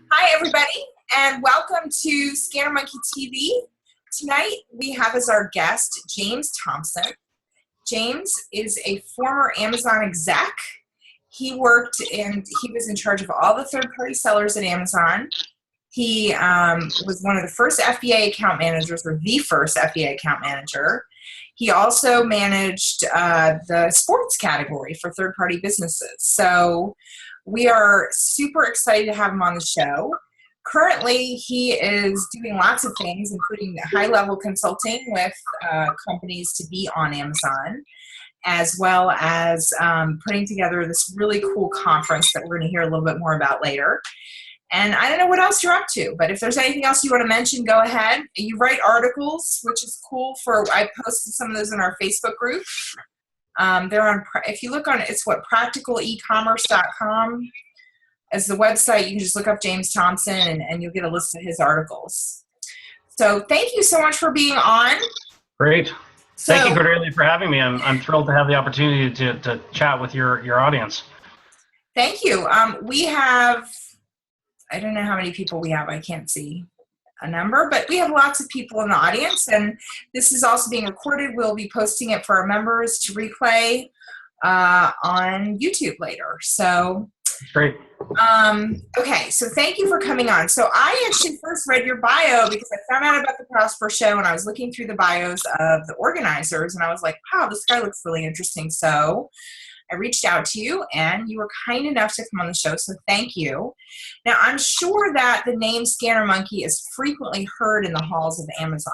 Hi, everybody, and welcome to Scanner Monkey TV. Tonight, we have as our guest James Thompson. James is a former Amazon exec. He was in charge of all the third-party sellers at Amazon. He was one of the first FBA account managers, or the first FBA account manager. He also managed the sports category for third-party businesses. So we are super excited to have him on the show. Currently, he is doing lots of things, including high-level consulting with companies to be on Amazon, as well as putting together this really cool conference that we're going to hear a little bit more about later. And I don't know what else you're up to, but if there's anything else you want to mention, go ahead. You write articles, which is cool. I posted some of those in our Facebook group. They're on. If you look on, it's practicalecommerce.com as the website. You can just look up James Thompson, and you'll get a list of his articles. So thank you so much for being on. Great. Thank you, Cordelia, for having me. I'm thrilled to have the opportunity to chat with your audience. Thank you. We have, I don't know how many people we have. I can't see a number, but we have lots of people in the audience, and this is also being recorded. We'll be posting it for our members to replay on YouTube later. So great. Okay, so thank you for coming on. So I actually first read your bio because I found out about the Prosper Show, and I was looking through the bios of the organizers, and I was like, wow, this guy looks really interesting. So I reached out to you, and you were kind enough to come on the show, so thank you. Now, I'm sure that the name Scanner Monkey is frequently heard in the halls of Amazon.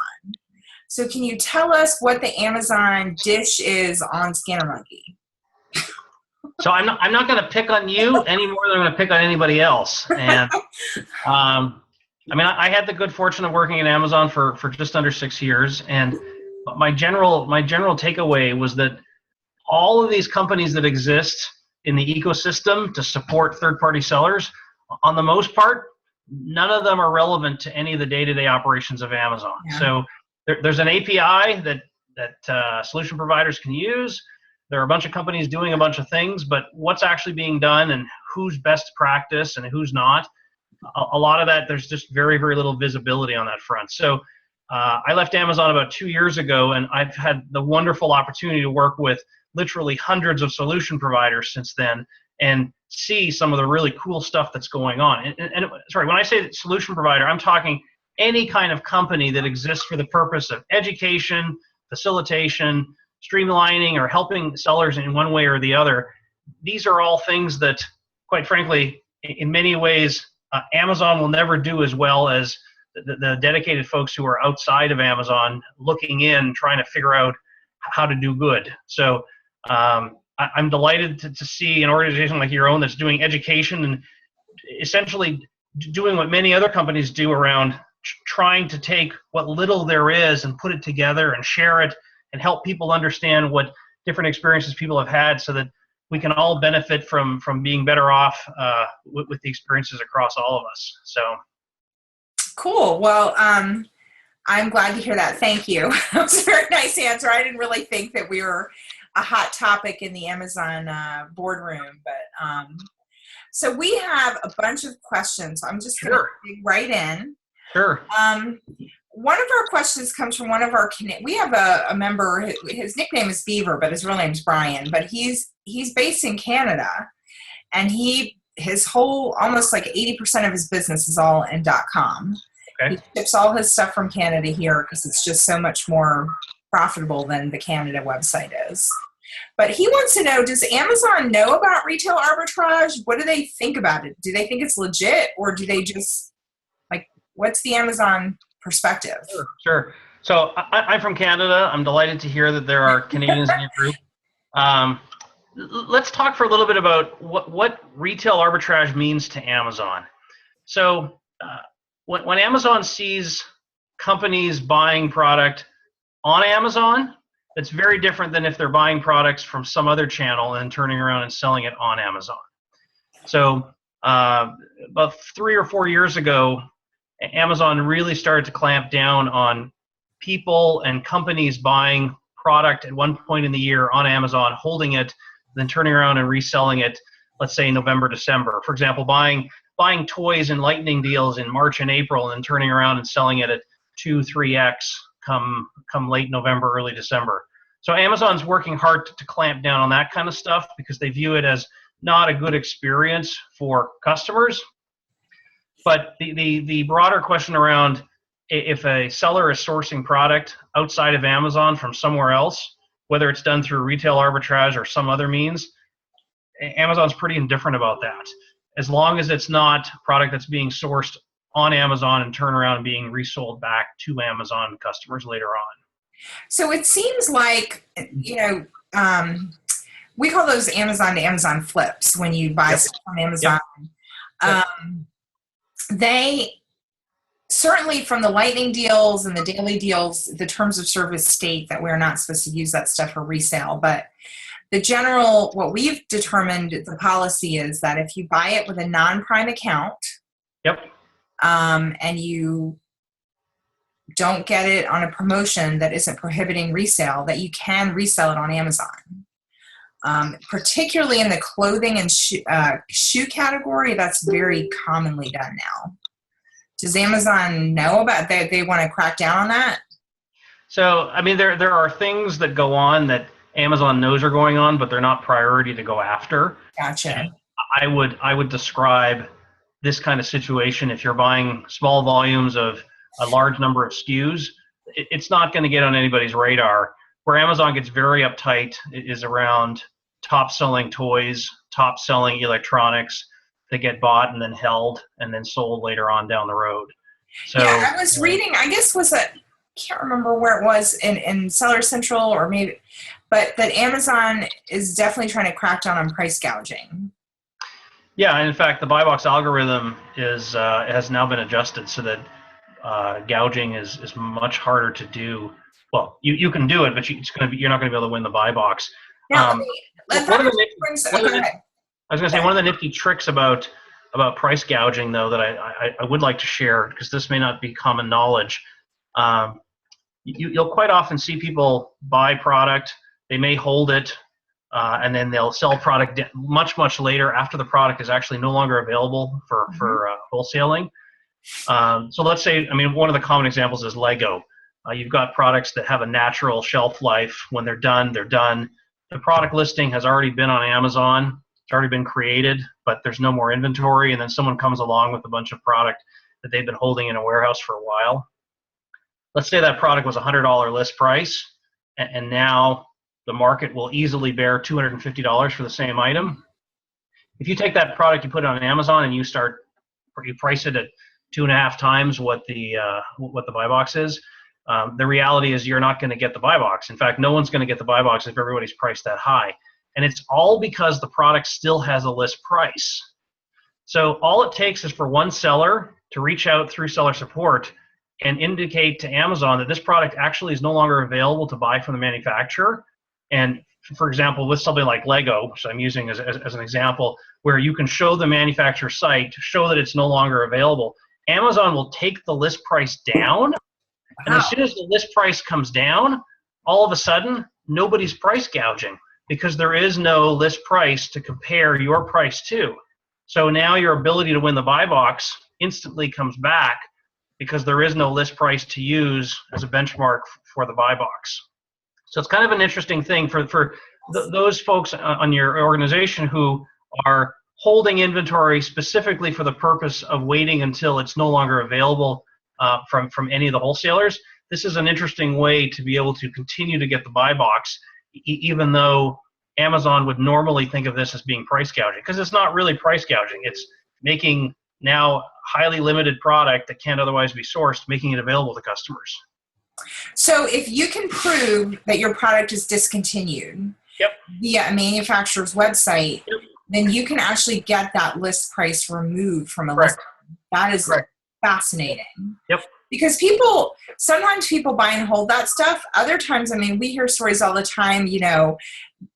So can you tell us what the Amazon dish is on Scanner Monkey? So I'm not going to pick on you any more than I'm going to pick on anybody else. And I had the good fortune of working at Amazon for just under 6 years, and my general takeaway was that all of these companies that exist in the ecosystem to support third-party sellers, on the most part, none of them are relevant to any of the day-to-day operations of Amazon. Yeah. So there's an API that solution providers can use. There are a bunch of companies doing a bunch of things, but what's actually being done and who's best practice and who's not, a lot of that, there's just very, very little visibility on that front. So I left Amazon about 2 years ago, and I've had the wonderful opportunity to work with literally hundreds of solution providers since then and see some of the really cool stuff that's going on. And sorry, when I say solution provider, I'm talking any kind of company that exists for the purpose of education, facilitation, streamlining, or helping sellers in one way or the other. These are all things that, quite frankly, in many ways, Amazon will never do as well as the dedicated folks who are outside of Amazon looking in, trying to figure out how to do good. So I'm delighted to see an organization like your own that's doing education and essentially doing what many other companies do around trying to take what little there is and put it together and share it and help people understand what different experiences people have had so that we can all benefit from being better off with the experiences across all of us. So cool. Well, I'm glad to hear that. Thank you. That was a very nice answer. I didn't really think that we were a hot topic in the Amazon boardroom, but so we have a bunch of questions. I'm just going to dig right in. Sure. One of our questions comes from one of our, we have a member, his nickname is Beaver, but his real name is Brian, but he's based in Canada, and his whole, almost like 80% of his business is all in .com. Okay. He ships all his stuff from Canada here because it's just so much more profitable than the Canada website is. But he wants to know, does Amazon know about retail arbitrage? What do they think about it? Do they think it's legit, or do they just, like, what's the Amazon perspective? Sure. So I'm from Canada. I'm delighted to hear that there are Canadians in your group. Let's talk for a little bit about what retail arbitrage means to Amazon. So when Amazon sees companies buying product on Amazon, that's very different than if they're buying products from some other channel and turning around and selling it on Amazon. So about 3 or 4 years ago, Amazon really started to clamp down on people and companies buying product at one point in the year on Amazon, holding it, then turning around and reselling it let's say November, December. For example, buying toys and lightning deals in March and April and then turning around and selling it at 2-3x come late November, early December. So Amazon's working hard to clamp down on that kind of stuff because they view it as not a good experience for customers. But the broader question around if a seller is sourcing product outside of Amazon from somewhere else, whether it's done through retail arbitrage or some other means, Amazon's pretty indifferent about that. As long as it's not product that's being sourced on Amazon and turned around and being resold back to Amazon customers later on. So it seems like, we call those Amazon to Amazon flips when you buy stuff on Amazon. Yep. They certainly, from the lightning deals and the daily deals, the terms of service state that we're not supposed to use that stuff for resale. But the general, what we've determined, the policy is that if you buy it with a non-prime account, and you don't get it on a promotion that isn't prohibiting resale, that you can resell it on Amazon. Particularly in the clothing and shoe category, that's very commonly done now. Does Amazon know about that? They want to crack down on that? So, I mean, there are things that go on that Amazon knows are going on, but they're not priority to go after. Gotcha. And I would describe this kind of situation, if you're buying small volumes of a large number of SKUs, it's not going to get on anybody's radar. Where Amazon gets very uptight is around top-selling toys, top-selling electronics that get bought and then held and then sold later on down the road. So, yeah, I was reading, I guess can't remember where it was in Seller Central or maybe, but that Amazon is definitely trying to crack down on price gouging. Yeah, and in fact, the buy box algorithm has now been adjusted so that gouging is much harder to do. Well, you can do it, but you're not going to be able to win the buy box. Now, I was going to say one of the nifty tricks about price gouging, though, that I would like to share, because this may not be common knowledge. You'll quite often see people buy product, they may hold it, and then they'll sell product much later after the product is actually no longer available for wholesaling. So let's say, I mean, one of the common examples is Lego. You've got products that have a natural shelf life. When they're done, they're done. The product listing has already been on Amazon. It's already been created, but there's no more inventory, and then someone comes along with a bunch of product that they've been holding in a warehouse for a while. Let's say that product was $100 list price, and now the market will easily bear $250 for the same item. If you take that product, you put it on Amazon, and you price it at 2.5 times what the buy box is, the reality is you're not going to get the buy box. In fact, no one's going to get the buy box if everybody's priced that high. And it's all because the product still has a list price. So all it takes is for one seller to reach out through seller support and indicate to Amazon that this product actually is no longer available to buy from the manufacturer. And for example, with something like Lego, which I'm using as an example, where you can show the manufacturer site to show that it's no longer available, Amazon will take the list price down. And as soon as the list price comes down, all of a sudden, nobody's price gouging because there is no list price to compare your price to. So now your ability to win the buy box instantly comes back because there is no list price to use as a benchmark for the buy box. So it's kind of an interesting thing for those folks on your organization who are holding inventory specifically for the purpose of waiting until it's no longer available from any of the wholesalers. This is an interesting way to be able to continue to get the buy box, even though Amazon would normally think of this as being price gouging, because it's not really price gouging. It's making now highly limited product that can't otherwise be sourced, making it available to customers. So if you can prove that your product is discontinued via a manufacturer's website, then you can actually get that list price removed from a list. That is fascinating. Because sometimes people buy and hold that stuff. Other times, I mean, we hear stories all the time,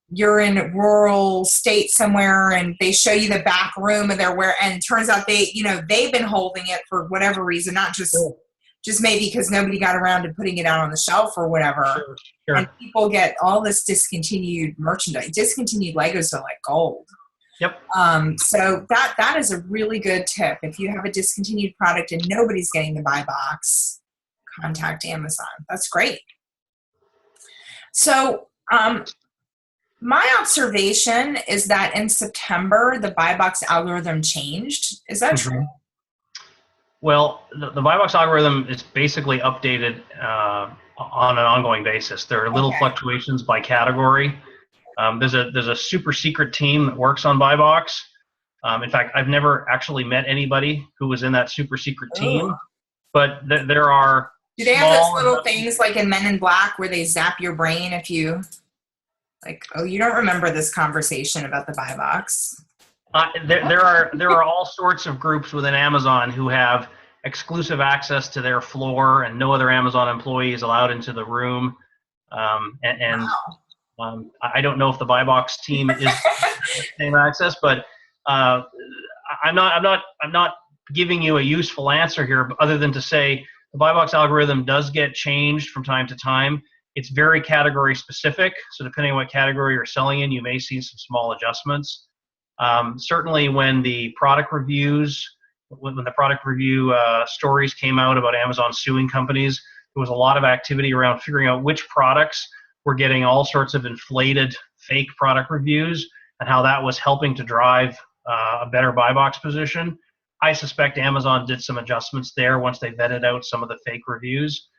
you're in a rural state somewhere and they show you the back room and and it turns out they've been holding it for whatever reason, not just maybe because nobody got around to putting it out on the shelf or whatever. Sure. And people get all this discontinued merchandise. Discontinued Legos are like gold. Yep. So that is a really good tip. If you have a discontinued product and nobody's getting the buy box, contact Amazon. That's great. So my observation is that in September, the buy box algorithm changed. Is that true? Well, the buy box algorithm is basically updated on an ongoing basis. There are little fluctuations by category. There's a super secret team that works on buy box. In fact, I've never actually met anybody who was in that super secret team, but there are. Do they have those little things like in Men in Black where they zap your brain if you, like, oh, you don't remember this conversation about the buy box? There are all sorts of groups within Amazon who have exclusive access to their floor, and no other Amazon employee is allowed into the room. I don't know if the buy box team is same access, but I'm not giving you a useful answer here, other than to say the buy box algorithm does get changed from time to time. It's very category specific, so depending on what category you're selling in, you may see some small adjustments. Certainly, when the product reviews, when the product review stories came out about Amazon suing companies, there was a lot of activity around figuring out which products were getting all sorts of inflated fake product reviews and how that was helping to drive a better buy box position. I suspect Amazon did some adjustments there once they vetted out some of the fake reviews.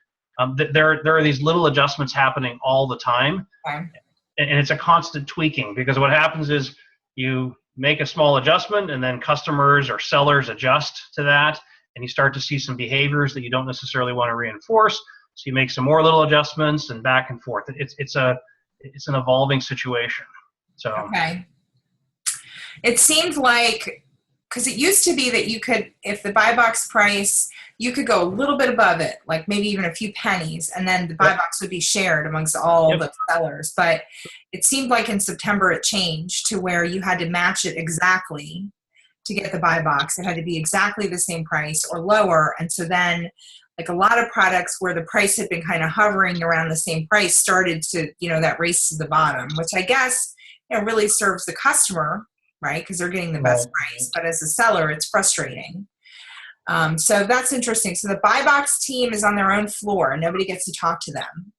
There are these little adjustments happening all the time, and it's a constant tweaking, because what happens is you make a small adjustment and then customers or sellers adjust to that, and you start to see some behaviors that you don't necessarily want to reinforce. So you make some more little adjustments and back and forth. It's an evolving situation. So it seemed like, because it used to be that you could, if the buy box price, you could go a little bit above it, like maybe even a few pennies, and then the buy box would be shared amongst all the sellers. But it seemed like in September it changed to where you had to match it exactly to get the buy box. It had to be exactly the same price or lower. And so then, like, a lot of products where the price had been kind of hovering around the same price started to, that race to the bottom, which I guess, really serves the customer, right? Because they're getting the best price. But as a seller, it's frustrating. So that's interesting. So the buy box team is on their own floor and nobody gets to talk to them.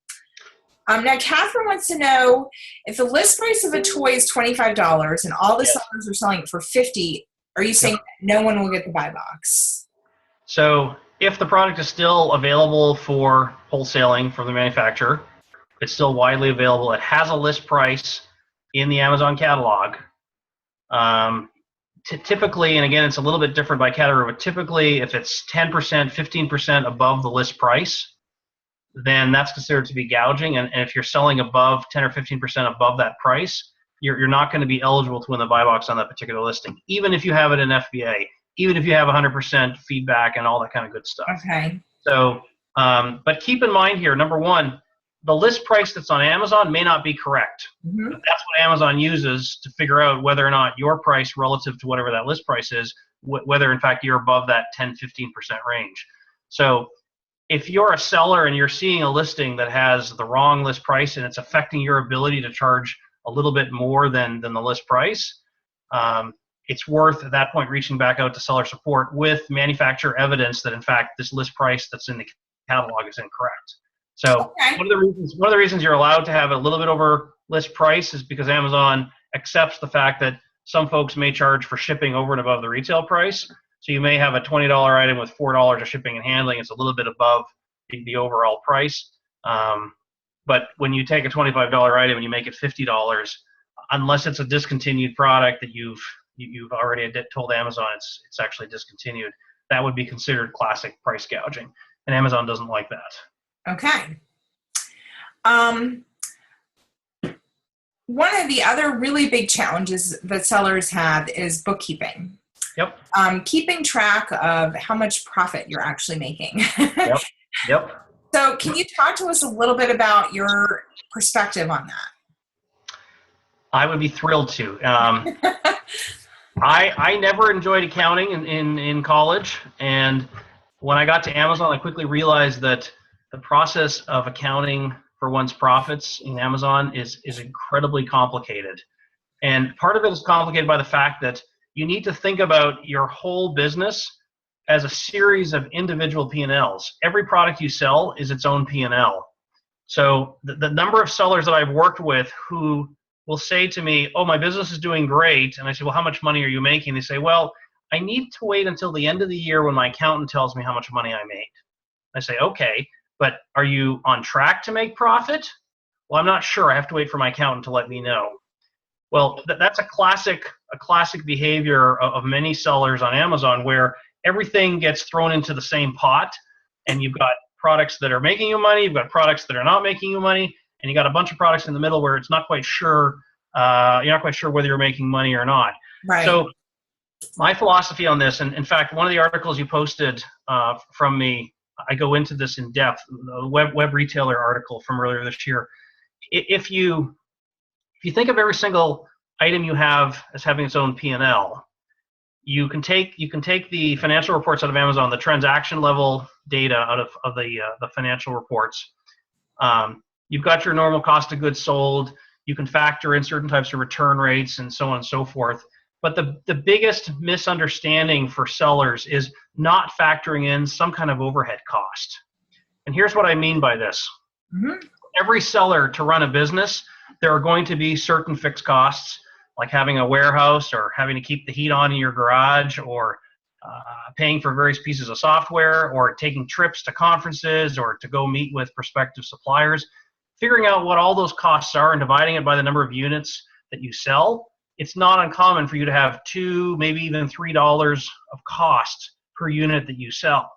Now, Catherine wants to know, if the list price of a toy is $25 and all the sellers are selling it for $50, are you saying that no one will get the buy box? So if the product is still available for wholesaling from the manufacturer, it's still widely available, it has a list price in the Amazon catalog, typically, and again, it's a little bit different by category, but typically if it's 10%, 15% above the list price, then that's considered to be gouging. And if you're selling above 10 or 15% above that price, you're not going to be eligible to win the buy box on that particular listing, even if you have it in FBA, even if you have 100% feedback and all that kind of good stuff. Okay. So, but keep in mind here, number one, the list price that's on Amazon may not be correct. Mm-hmm. But that's what Amazon uses to figure out whether or not your price relative to whatever that list price is, whether in fact you're above that 10, 15% range. So if you're a seller and you're seeing a listing that has the wrong list price and it's affecting your ability to charge a little bit more than the list price, it's worth at that point reaching back out to seller support with manufacturer evidence that in fact this list price that's in the catalog is incorrect. So one of the reasons you're allowed to have a little bit over list price is because Amazon accepts the fact that some folks may charge for shipping over and above the retail price. So you may have a $20 item with $4 of shipping and handling. It's a little bit above the overall price. But when you take a $25 item and you make it $50, unless it's a discontinued product that you've already told Amazon it's actually discontinued, that would be considered classic price gouging. And Amazon doesn't like that. Okay. One of the other really big challenges that sellers have is bookkeeping. Yep. Keeping track of how much profit you're actually making. Yep. So can you talk to us a little bit about your perspective on that? I would be thrilled to. I never enjoyed accounting in college, and when I got to Amazon, I quickly realized that the process of accounting for one's profits in Amazon is incredibly complicated. And part of it is complicated by the fact that you need to think about your whole business as a series of individual P&Ls. Every product you sell is its own P&L. So the number of sellers that I've worked with who will say to me, oh, my business is doing great. And I say, well, how much money are you making? They say, well, I need to wait until the end of the year when my accountant tells me how much money I made. I say, okay, but are you on track to make profit? Well, I'm not sure. I have to wait for my accountant to let me know. Well, that's a classic behavior of many sellers on Amazon, where everything gets thrown into the same pot, and you've got products that are making you money, you've got products that are not making you money, and you got a bunch of products in the middle where it's not quite sure, you're not quite sure whether you're making money or not. Right. So my philosophy on this, and in fact, one of the articles you posted from me, I go into this in depth, the web retailer article from earlier this year. If you think of every single item you have as having its own P&L, you can take the financial reports out of Amazon, the transaction level data out of the financial reports. You've got your normal cost of goods sold. You can factor in certain types of return rates and so on and so forth. But the biggest misunderstanding for sellers is not factoring in some kind of overhead cost. And here's what I mean by this. Mm-hmm. Every seller, to run a business, there are going to be certain fixed costs, like having a warehouse or having to keep the heat on in your garage, or paying for various pieces of software, or taking trips to conferences, or to go meet with prospective suppliers. Figuring out what all those costs are and dividing it by the number of units that you sell, it's not uncommon for you to have $2, maybe even $3 of cost per unit that you sell.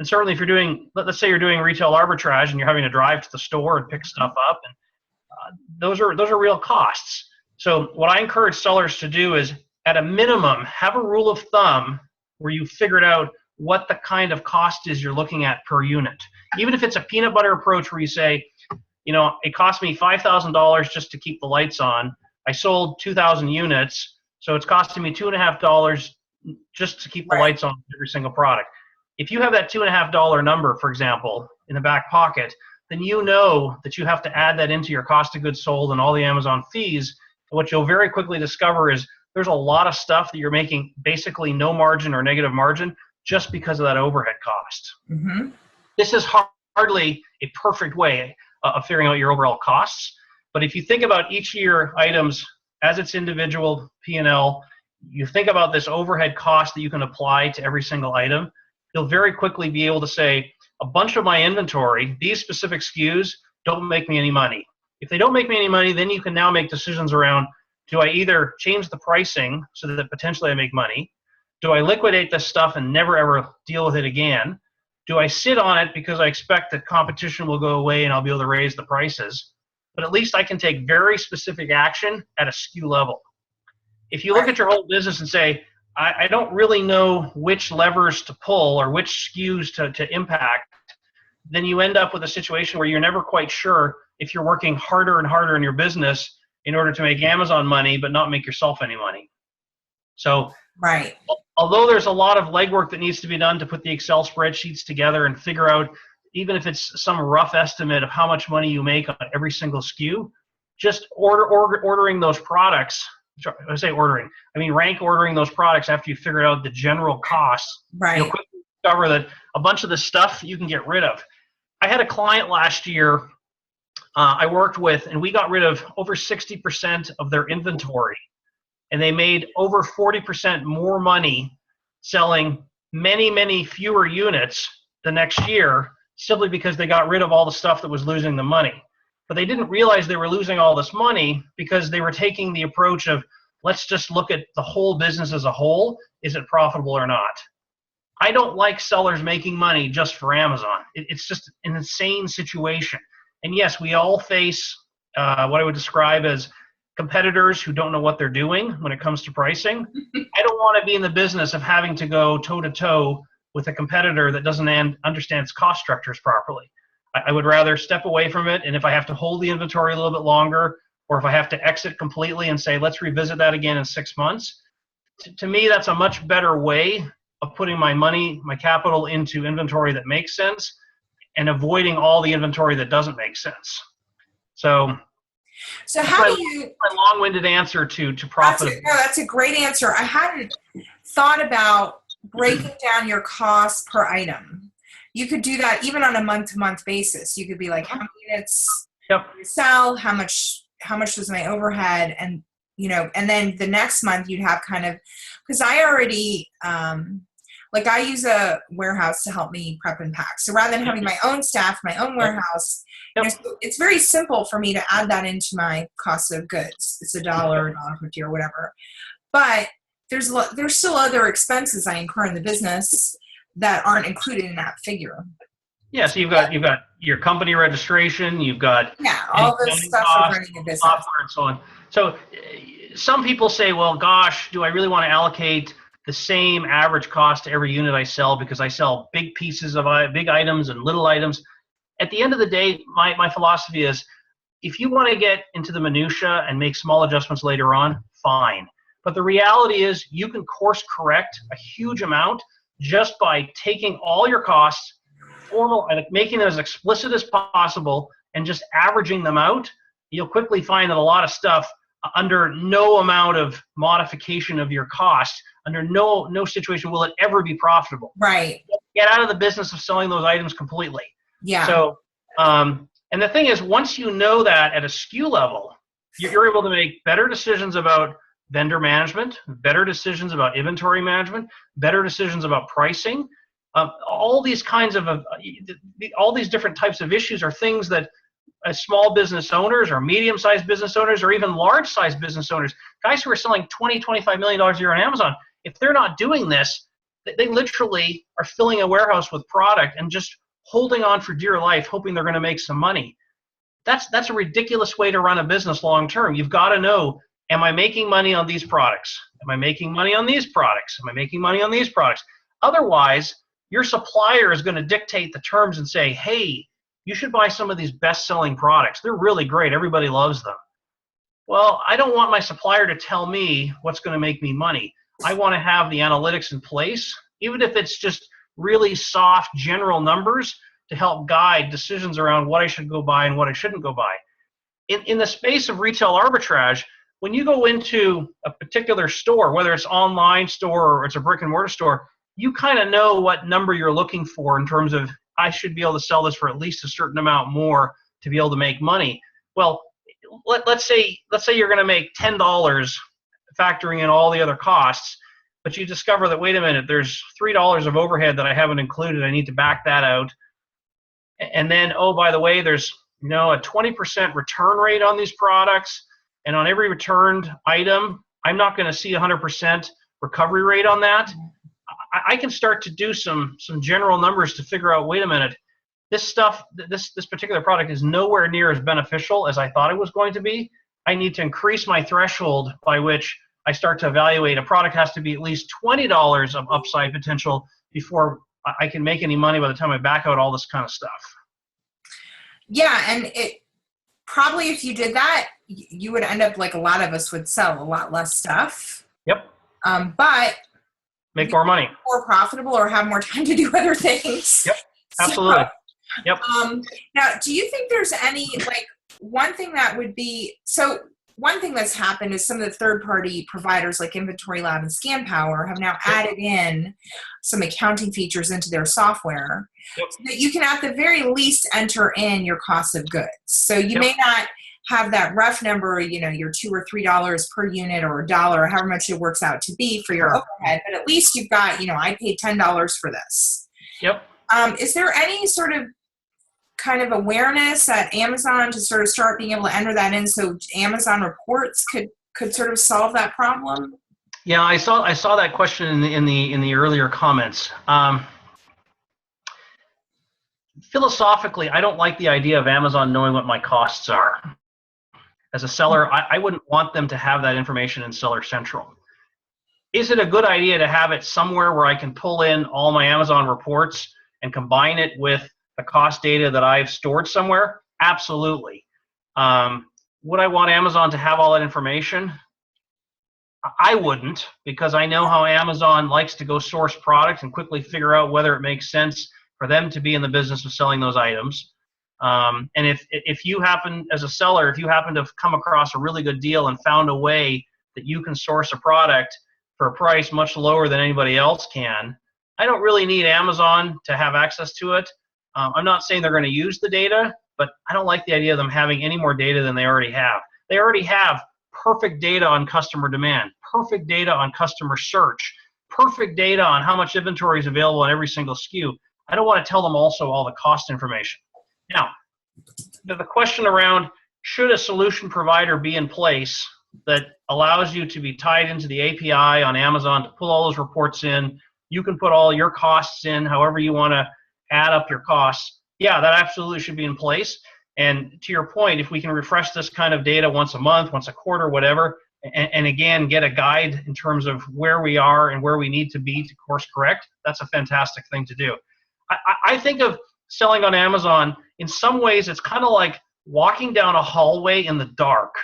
And certainly if you're doing, let's say you're doing retail arbitrage and you're having to drive to the store and pick stuff up, and those are real costs. So what I encourage sellers to do is, at a minimum, have a rule of thumb where you figured out what the kind of cost is you're looking at per unit. Even if it's a peanut butter approach where you say, you know, it cost me $5,000 just to keep the lights on. I sold 2,000 units, so it's costing me $2.50 just to keep the lights on every single product. If you have that $2.50 number, for example, in the back pocket, then you know that you have to add that into your cost of goods sold and all the Amazon fees. And what you'll very quickly discover is there's a lot of stuff that you're making basically no margin or negative margin just because of that overhead cost. Mm-hmm. This is hardly a perfect way of figuring out your overall costs. But if you think about each of your items as its individual P&L, you think about this overhead cost that you can apply to every single item, you'll very quickly be able to say, a bunch of my inventory, these specific SKUs, don't make me any money. If they don't make me any money, then you can now make decisions around, do I either change the pricing so that potentially I make money? Do I liquidate this stuff and never ever deal with it again? Do I sit on it because I expect that competition will go away and I'll be able to raise the prices? But at least I can take very specific action at a SKU level. If you look at your whole business and say, I don't really know which levers to pull or which SKUs to impact, then you end up with a situation where you're never quite sure if you're working harder and harder in your business in order to make Amazon money but not make yourself any money. So although there's a lot of legwork that needs to be done to put the Excel spreadsheets together and figure out, even if it's some rough estimate of how much money you make on every single SKU, just ordering those products. I say ordering, I mean rank ordering those products after you figure out the general costs. You'll quickly discover that a bunch of the stuff you can get rid of. I had a client last year I worked with, and we got rid of over 60% of their inventory, and they made over 40% more money selling many, many fewer units the next year, simply because they got rid of all the stuff that was losing them money. But they didn't realize they were losing all this money because they were taking the approach of, let's just look at the whole business as a whole. Is it profitable or not? I don't like sellers making money just for Amazon. It's just an insane situation. And yes, we all face what I would describe as competitors who don't know what they're doing when it comes to pricing. I don't want to be in the business of having to go toe-to-toe with a competitor that doesn't understand its cost structures properly. I would rather step away from it, and if I have to hold the inventory a little bit longer, or if I have to exit completely and say, let's revisit that again in 6 months, to me, that's a much better way of putting my money, my capital into inventory that makes sense and avoiding all the inventory that doesn't make sense. So So That's how do you? my long-winded answer to profit. That's a great answer. I hadn't thought about breaking down your costs per item. You could do that even on a month-to-month basis. You could be like, how many units Yep. you sell, how much was my overhead, and and then the next month you'd have kind of, because I already like I use a warehouse to help me prep and pack. So rather than having my own staff, my own warehouse, Yep. so it's very simple for me to add that into my cost of goods. It's $1, $1.50 or whatever. But there's still other expenses I incur in the business that aren't included in that figure. Yeah, so you've got your company registration, you've got all this stuff for running a business, software, and so on. So some people say, well, gosh, do I really want to allocate the same average cost to every unit I sell because I sell big pieces of big items and little items? At the end of the day, my philosophy is, if you want to get into the minutia and make small adjustments later on, fine. But the reality is you can course correct a huge amount just by taking all your costs, making them as explicit as possible, and just averaging them out. You'll quickly find that a lot of stuff, under no amount of modification of your cost, under no situation will it ever be profitable. Right. Get out of the business of selling those items completely. Yeah. So, and the thing is, once you know that at a SKU level, you're able to make better decisions about vendor management, better decisions about inventory management, better decisions about pricing. All these kinds of all these different types of issues are things that as small business owners or medium-sized business owners or even large-sized business owners, guys who are selling $20, $25 million a year on Amazon, if they're not doing this, they literally are filling a warehouse with product and just holding on for dear life, hoping they're going to make some money. That's a ridiculous way to run a business long term. You've got to know, am I making money on these products? Am I making money on these products? Am I making money on these products? Otherwise, your supplier is going to dictate the terms and say, hey, you should buy some of these best-selling products. They're really great. Everybody loves them. Well, I don't want my supplier to tell me what's going to make me money. I want to have the analytics in place, even if it's just really soft general numbers to help guide decisions around what I should go buy and what I shouldn't go buy. In the space of retail arbitrage, when you go into a particular store, whether it's online store or it's a brick and mortar store, you kind of know what number you're looking for in terms of, I should be able to sell this for at least a certain amount more to be able to make money. Well, let's say you're going to make $10 factoring in all the other costs, but you discover that, wait a minute, there's $3 of overhead that I haven't included. I need to back that out. And then, oh, by the way, there's a 20% return rate on these products. And on every returned item, I'm not going to see 100% recovery rate on that. I can start to do some general numbers to figure out, wait a minute, this particular product is nowhere near as beneficial as I thought it was going to be. I need to increase my threshold by which I start to evaluate a product has to be at least $20 of upside potential before I can make any money by the time I back out all this kind of stuff. Yeah, and it probably, if you did that, you would end up like a lot of us would sell a lot less stuff. Yep. But make more money, more profitable, or have more time to do other things. Yep. Absolutely. Yep. Now, do you think there's any, like, one thing that would be, so one thing that's happened is some of the third-party providers like Inventory Lab and Scan Power have now added in some accounting features into their software, so that you can at the very least enter in your cost of goods. So you may not have that rough number, your $2 or $3 per unit or $1, or however much it works out to be for your overhead, but at least you've got, I paid $10 for this. Yep. Is there any sort of kind of awareness at Amazon to sort of start being able to enter that in, so Amazon reports could sort of solve that problem? Yeah, I saw that question in the earlier comments. Philosophically, I don't like the idea of Amazon knowing what my costs are. As a seller, I wouldn't want them to have that information in Seller Central. Is it a good idea to have it somewhere where I can pull in all my Amazon reports and combine it with the cost data that I've stored somewhere? Absolutely. Would I want Amazon to have all that information? I wouldn't, because I know how Amazon likes to go source products and quickly figure out whether it makes sense for them to be in the business of selling those items. And if you happen, as a seller, if you happen to have come across a really good deal and found a way that you can source a product for a price much lower than anybody else can, I don't really need Amazon to have access to it. I'm not saying they're going to use the data, but I don't like the idea of them having any more data than they already have. They already have perfect data on customer demand, perfect data on customer search, perfect data on how much inventory is available on every single SKU. I don't want to tell them also all the cost information. Now, the question around, should a solution provider be in place that allows you to be tied into the API on Amazon to pull all those reports in? You can put all your costs in however you want to add up your costs. Yeah, that absolutely should be in place. And to your point, if we can refresh this kind of data once a month, once a quarter, whatever, and again, get a guide in terms of where we are and where we need to be to course correct, that's a fantastic thing to do. I think of selling on Amazon, in some ways, it's kind of like walking down a hallway in the dark.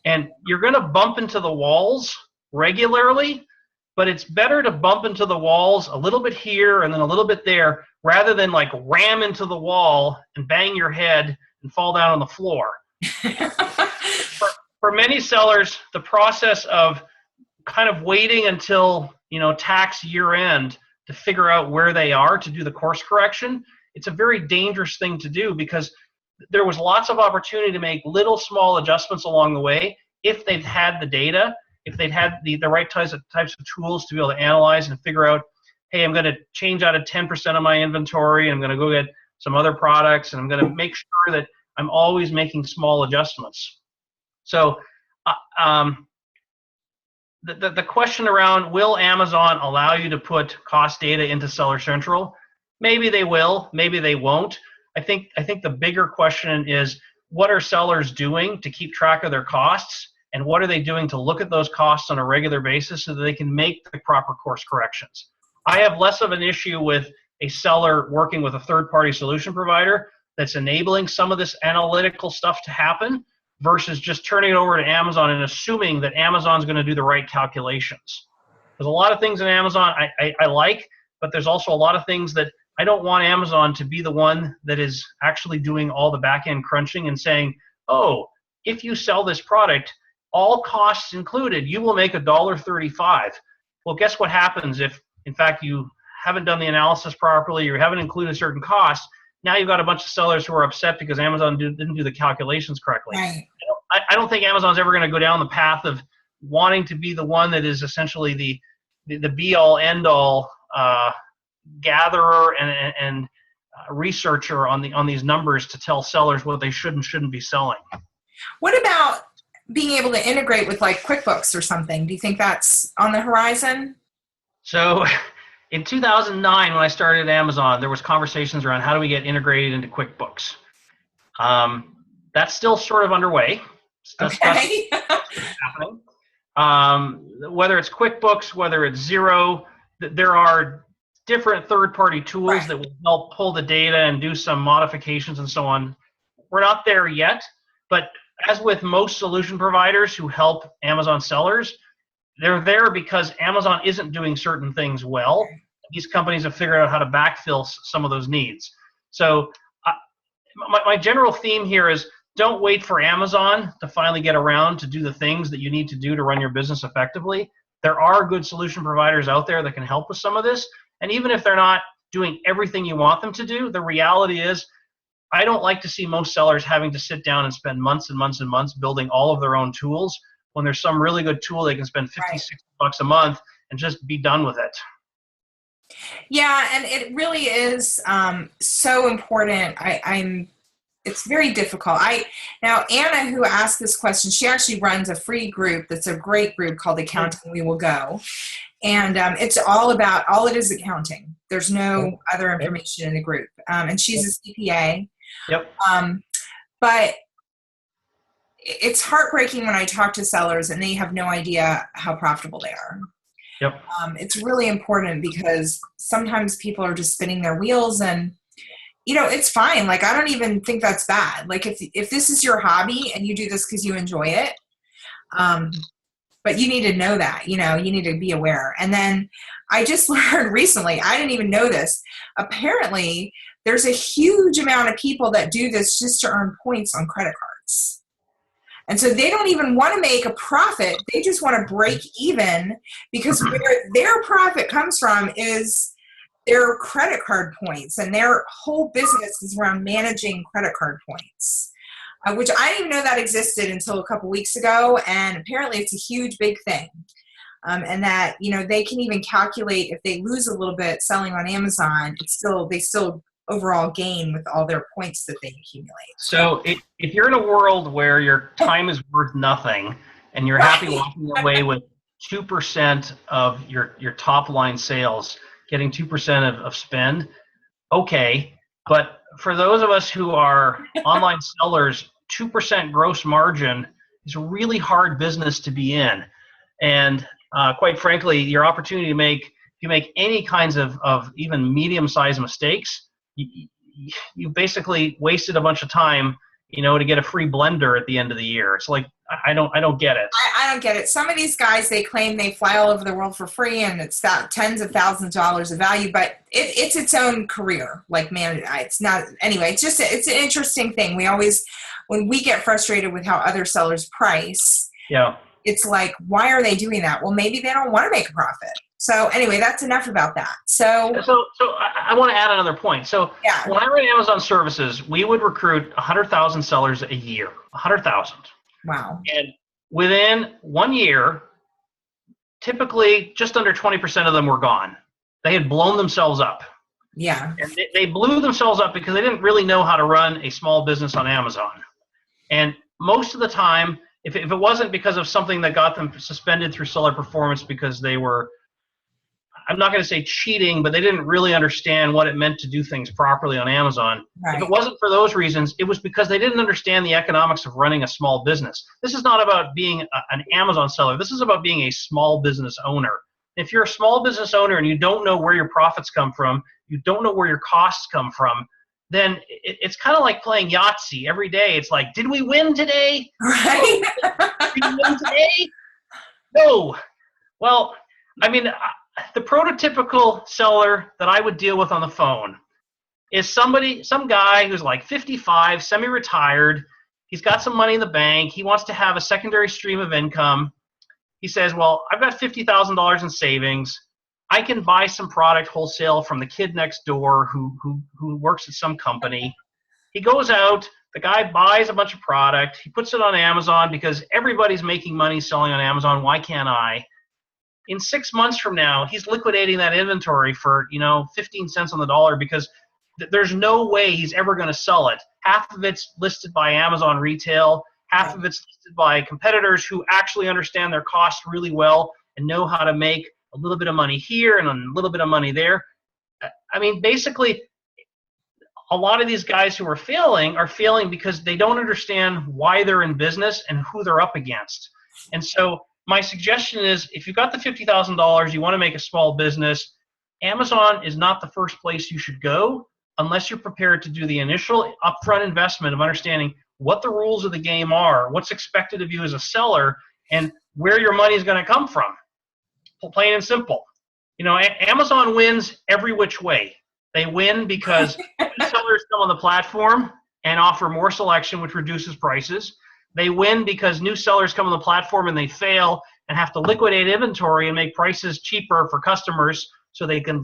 And you're going to bump into the walls regularly, but it's better to bump into the walls a little bit here and then a little bit there, rather than like ram into the wall and bang your head and fall down on the floor. For many sellers, the process of kind of waiting until, tax year end to figure out where they are to do the course correction, it's a very dangerous thing to do, because there was lots of opportunity to make little small adjustments along the way if they've had the data, if they'd had the right types of tools to be able to analyze and figure out, hey, I'm going to change out of 10% of my inventory, and I'm going to go get some other products, and I'm going to make sure that I'm always making small adjustments. So the question around, will Amazon allow you to put cost data into Seller Central? Maybe they will, maybe they won't. I think the bigger question is, what are sellers doing to keep track of their costs, and what are they doing to look at those costs on a regular basis so that they can make the proper course corrections? I have less of an issue with a seller working with a third-party solution provider that's enabling some of this analytical stuff to happen, versus just turning it over to Amazon and assuming that Amazon's going to do the right calculations. There's a lot of things in Amazon I like, but there's also a lot of things that I don't want Amazon to be the one that is actually doing all the back-end crunching and saying, oh, if you sell this product, all costs included, you will make $1.35. Well, guess what happens if, in fact, you haven't done the analysis properly, or you haven't included certain costs? Now you've got a bunch of sellers who are upset because Amazon didn't do the calculations correctly. Right. I don't think Amazon's ever going to go down the path of wanting to be the one that is essentially the be-all, end-all gatherer and researcher on these numbers to tell sellers what they should and shouldn't be selling. What about being able to integrate with like QuickBooks or something? Do you think that's on the horizon? So in 2009, when I started at Amazon, there was conversations around how do we get integrated into QuickBooks. That's still sort of underway. Okay. Happening. Whether it's QuickBooks, whether it's Xero, there are different third-party tools that will help pull the data and do some modifications and so on. We're not there yet, but as with most solution providers who help Amazon sellers, they're there because Amazon isn't doing certain things well. These companies have figured out how to backfill some of those needs. So my general theme here is, don't wait for Amazon to finally get around to do the things that you need to do to run your business effectively. There are good solution providers out there that can help with some of this. And even if they're not doing everything you want them to do, the reality is, I don't like to see most sellers having to sit down and spend months and months and months building all of their own tools when there's some really good tool they can spend $50, $60 a month and just be done with it. Yeah, and it really is so important. It's very difficult. Now, Anna, who asked this question, she actually runs a free group that's a great group called Accounting We Will Go. And it's all it is accounting. There's no other information in the group. And she's a CPA. Yep. But it's heartbreaking when I talk to sellers and they have no idea how profitable they are. Yep. It's really important because sometimes people are just spinning their wheels and, it's fine. Like, I don't even think that's bad. Like, if this is your hobby and you do this because you enjoy it, but you need to know that, you need to be aware. And then I just learned recently, I didn't even know this. Apparently, there's a huge amount of people that do this just to earn points on credit cards. And so they don't even want to make a profit. They just want to break even, because where their profit comes from is their credit card points, and their whole business is around managing credit card points, which I didn't even know that existed until a couple weeks ago. And apparently it's a huge, big thing. And that, they can even calculate if they lose a little bit selling on Amazon, they still overall gain with all their points that they accumulate. So if you're in a world where your time is worth nothing and you're happy walking away with 2% of your top line sales, getting 2% of spend, okay. But for those of us who are online sellers, 2% gross margin is a really hard business to be in. And quite frankly, your opportunity to if you make any kinds of even medium-sized mistakes, you basically wasted a bunch of time, to get a free blender at the end of the year. It's like, I don't get it. I don't get it. Some of these guys, they claim they fly all over the world for free, and it's tens of thousands of dollars of value, but it's its own career. Like, man, it's not, anyway, it's an interesting thing. When we get frustrated with how other sellers price, yeah, it's like, why are they doing that? Well, maybe they don't want to make a profit. So anyway, that's enough about that. So I want to add another point. So yeah. When I ran Amazon services, we would recruit 100,000 sellers a year, 100,000. Wow. And within 1 year, typically just under 20% of them were gone. They had blown themselves up. Yeah. And they blew themselves up because they didn't really know how to run a small business on Amazon. And most of the time, if it wasn't because of something that got them suspended through seller performance because they were, I'm not going to say cheating, but they didn't really understand what it meant to do things properly on Amazon. Right. If it wasn't for those reasons, it was because they didn't understand the economics of running a small business. This is not about being an Amazon seller. This is about being a small business owner. If you're a small business owner and you don't know where your profits come from, you don't know where your costs come from, then it's kind of like playing Yahtzee every day. It's like, did we win today? Right. Did we win today? No. Well, I mean, the prototypical seller that I would deal with on the phone is some guy who's like 55, semi-retired. He's got some money in the bank. He wants to have a secondary stream of income. He says, well, I've got $50,000 in savings. I can buy some product wholesale from the kid next door who works at some company. He goes out, the guy buys a bunch of product. He puts it on Amazon because everybody's making money selling on Amazon. Why can't I? In 6 months from now, he's liquidating that inventory for, 15 cents on the dollar because there's no way he's ever going to sell it. Half of it's listed by Amazon retail. Half of it's listed by competitors who actually understand their costs really well and know how to make a little bit of money here and a little bit of money there. I mean, basically, a lot of these guys who are failing because they don't understand why they're in business and who they're up against. And so my suggestion is, if you've got the $50,000, you want to make a small business, Amazon is not the first place you should go unless you're prepared to do the initial upfront investment of understanding what the rules of the game are, what's expected of you as a seller, and where your money is going to come from. Plain and simple. Amazon wins every which way. They win because new sellers come on the platform and offer more selection, which reduces prices. They win because new sellers come on the platform and they fail and have to liquidate inventory and make prices cheaper for customers so they can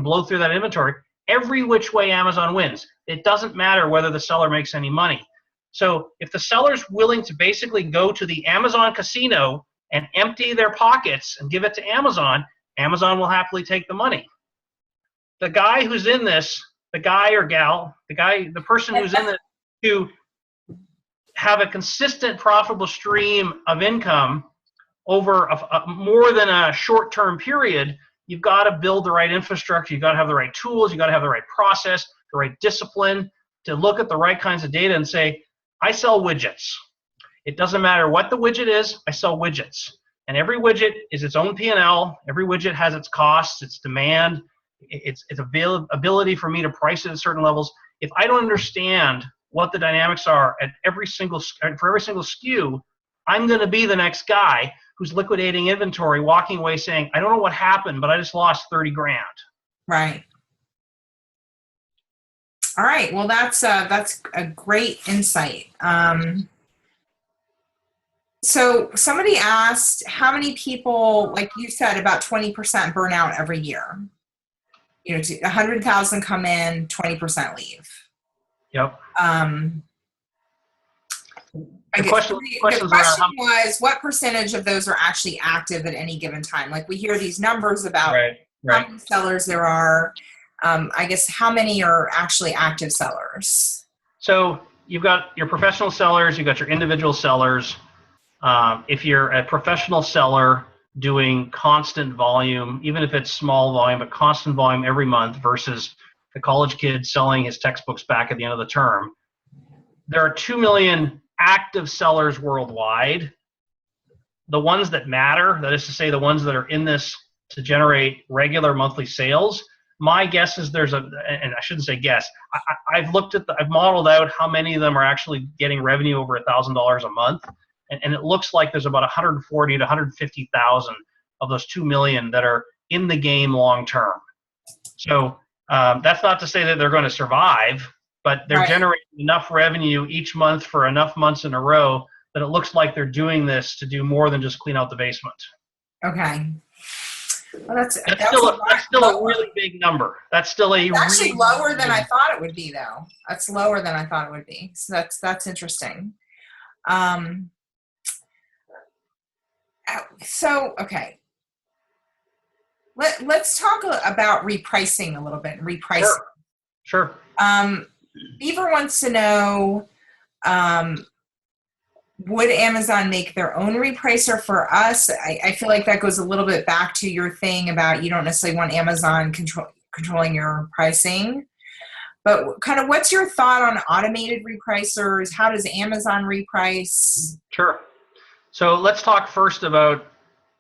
blow through that inventory. Every which way Amazon wins. It doesn't matter whether the seller makes any money. So if the seller's willing to basically go to the Amazon casino and empty their pockets and give it to Amazon, Amazon will happily take the money. The guy who's in this, the guy or gal, the person who's in this to have a consistent profitable stream of income over more than a short-term period, you've got to build the right infrastructure. You've got to have the right tools. You've got to have the right process, the right discipline to look at the right kinds of data and say, I sell widgets. It doesn't matter what the widget is, I sell widgets. And every widget is its own P&L. Every widget has its costs, its demand, its ability for me to price it at certain levels. If I don't understand what the dynamics are for every single SKU, I'm going to be the next guy who's liquidating inventory walking away saying, I don't know what happened, but I just lost 30 grand. Right. All right. Well, that's a great insight. So somebody asked how many people, like you said, about 20% burnout every year. 100,000 come in, 20% leave. Yep. The question was, what percentage of those are actually active at any given time? Like we hear these numbers about how many sellers there are. I guess how many are actually active sellers? So you've got your professional sellers, you've got your individual sellers. If you're a professional seller doing constant volume, even if it's small volume, but constant volume every month versus the college kid selling his textbooks back at the end of the term, there are 2 million active sellers worldwide. The ones that matter, that is to say the ones that are in this to generate regular monthly sales, my guess is and I shouldn't say guess, I've modeled out how many of them are actually getting revenue over $1,000 a month. And it looks like there's about 140 to 150,000 of those 2 million that are in the game long term. So that's not to say that they're going to survive, but they're generating enough revenue each month for enough months in a row that it looks like they're doing this to do more than just clean out the basement. Okay. Well, that's still a really big number. That's still actually lower than I thought it would be, though. That's lower than I thought it would be. So that's interesting. So, okay. Let's talk about repricing a little bit. Repricing. Sure. Beaver wants to know, would Amazon make their own repricer for us? I feel like that goes a little bit back to your thing about you don't necessarily want Amazon controlling your pricing. But kind of what's your thought on automated repricers? How does Amazon reprice? Sure. So let's talk first about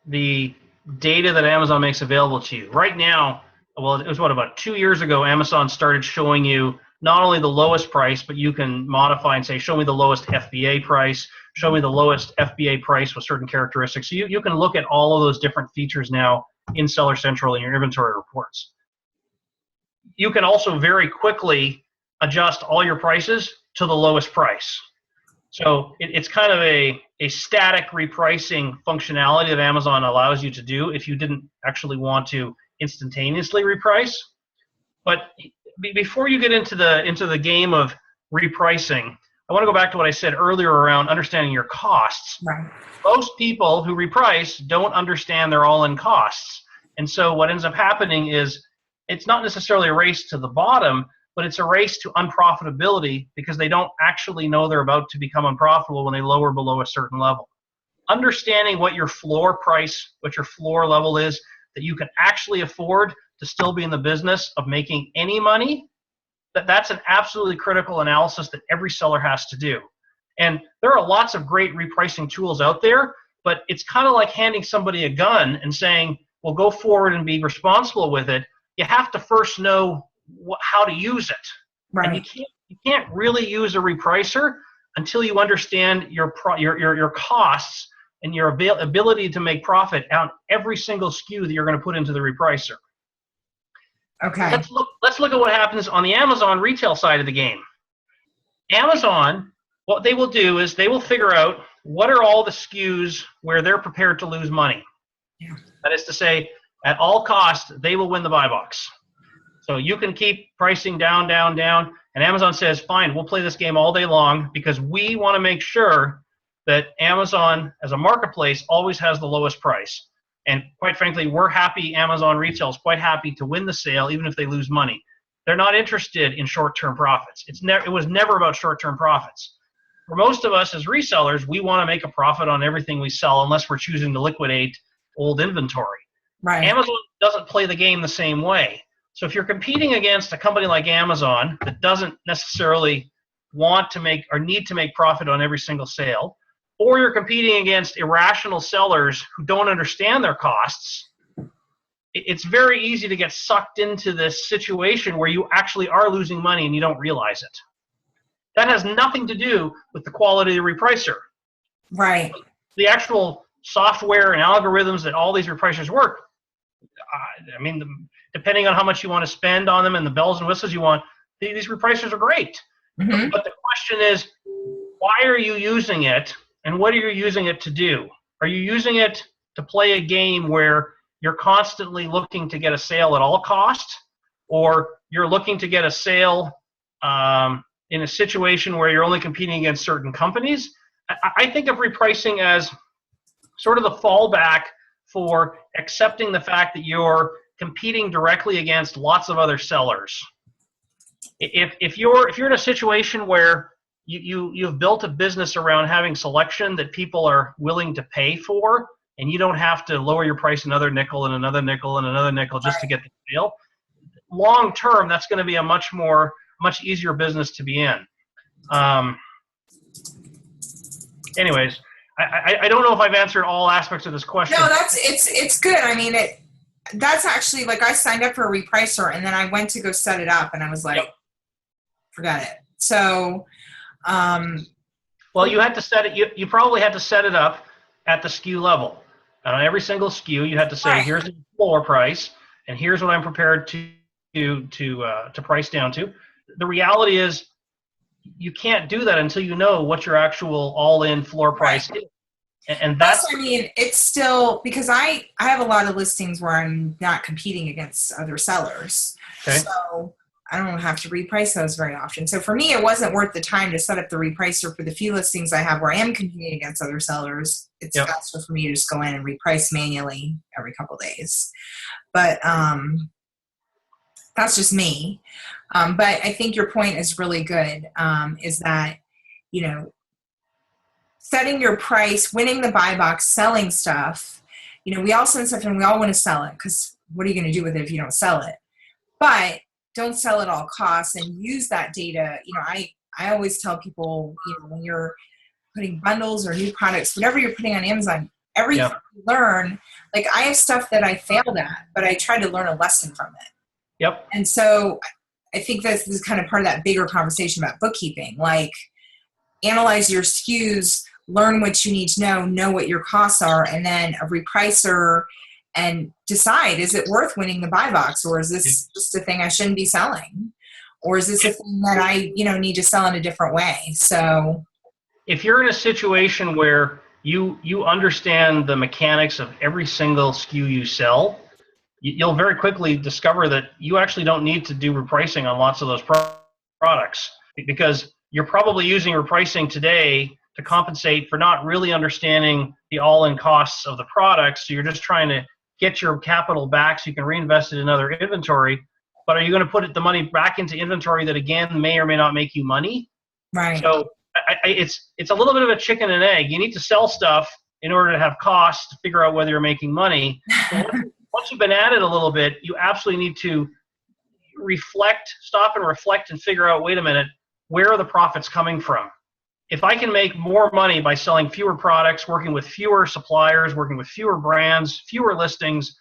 the data that Amazon makes available to you. Right now, well, it was about 2 years ago, Amazon started showing you not only the lowest price, but you can modify and say, show me the lowest FBA price, show me the lowest FBA price with certain characteristics. So you can look at all of those different features now in Seller Central in your inventory reports. You can also very quickly adjust all your prices to the lowest price. So it's kind of a static repricing functionality that Amazon allows you to do if you didn't actually want to instantaneously reprice. But before you get into the game of repricing, I want to go back to what I said earlier around understanding your costs. Right. Most people who reprice don't understand their all-in costs. And so what ends up happening is it's not necessarily a race to the bottom, but it's a race to unprofitability because they don't actually know they're about to become unprofitable when they lower below a certain level. Understanding what your floor price, what your floor level is that you can actually afford to still be in the business of making any money, that's an absolutely critical analysis that every seller has to do. And there are lots of great repricing tools out there, but it's kind of like handing somebody a gun and saying, well, go forward and be responsible with it. You have to first know how to use it. Right. And you can't really use a repricer until you understand your costs and your ability to make profit on every single SKU that you're going to put into the repricer. Okay. Let's look at what happens on the Amazon retail side of the game. Amazon, what they will do is they will figure out what are all the SKUs where they're prepared to lose money. Yeah. That is to say, at all costs, they will win the buy box. So you can keep pricing down, down, down, and Amazon says, fine, we'll play this game all day long because we want to make sure that Amazon as a marketplace always has the lowest price. And quite frankly, we're happy, Amazon retail is quite happy to win the sale even if they lose money. They're not interested in short-term profits. It was never about short-term profits. For most of us as resellers, we want to make a profit on everything we sell unless we're choosing to liquidate old inventory. Right. Amazon doesn't play the game the same way. So if you're competing against a company like Amazon that doesn't necessarily want to make or need to make profit on every single sale, or you're competing against irrational sellers who don't understand their costs, it's very easy to get sucked into this situation where you actually are losing money and you don't realize it. That has nothing to do with the quality of the repricer. Right. The actual software and algorithms that all these repricers work. I mean, depending on how much you want to spend on them and the bells and whistles you want, these repricers are great. Mm-hmm. But the question is, why are you using it, and what are you using it to do? Are you using it to play a game where you're constantly looking to get a sale at all costs, or you're looking to get a sale in a situation where you're only competing against certain companies? I think of repricing as sort of the fallback for accepting the fact that you're competing directly against lots of other sellers. If you're in a situation where you've built a business around having selection that people are willing to pay for, and you don't have to lower your price another nickel and another nickel and another nickel just to get the sale, long term, that's going to be a much easier business to be in. Anyways, I don't know if I've answered all aspects of this question. No, it's good. I mean, that's actually, like, I signed up for a repricer and then I went to go set it up and I was like, Yep. Forget it. So, well, you had to set it. You probably had to set it up at the SKU level. And on every single SKU, you had to say, right, here's the floor price, and here's what I'm prepared to price down to. The reality is, you can't do that until you know what your actual all-in floor price is. And that's, I mean, it's still, because I have a lot of listings where I'm not competing against other sellers. okay. So I don't have to reprice those very often. So for me, it wasn't worth the time to set up the repricer for the few listings I have where I am competing against other sellers. It's Yep. faster for me to just go in and reprice manually every couple of days. But that's just me. But I think your point is really good, is that, you know, setting your price, winning the buy box, selling stuff. You know, we all send stuff and we all want to sell it, because what are you going to do with it if you don't sell it? But don't sell at all costs, and use that data. You know, I always tell people, you know, when you're putting bundles or new products, whatever you're putting on Amazon, everything you learn, like, I have stuff that I failed at, but I tried to learn a lesson from it. Yep. And so I think this is kind of part of that bigger conversation about bookkeeping. Like, analyze your SKUs, learn what you need to know what your costs are, and then a repricer, and decide, is it worth winning the buy box, or is this just a thing I shouldn't be selling? Or is this a thing that I, you know, need to sell in a different way? So if you're in a situation where you understand the mechanics of every single SKU you sell, you'll very quickly discover that you actually don't need to do repricing on lots of those products, because you're probably using repricing today to compensate for not really understanding the all-in costs of the product. So you're just trying to get your capital back so you can reinvest it in other inventory. But are you going to put the money back into inventory that, again, may or may not make you money? right. So it's a little bit of a chicken and egg. You need to sell stuff in order to have costs to figure out whether you're making money. Once you've been at it a little bit, you absolutely need to stop and reflect and figure out, wait a minute, where are the profits coming from? If I can make more money by selling fewer products, working with fewer suppliers, working with fewer brands, fewer listings,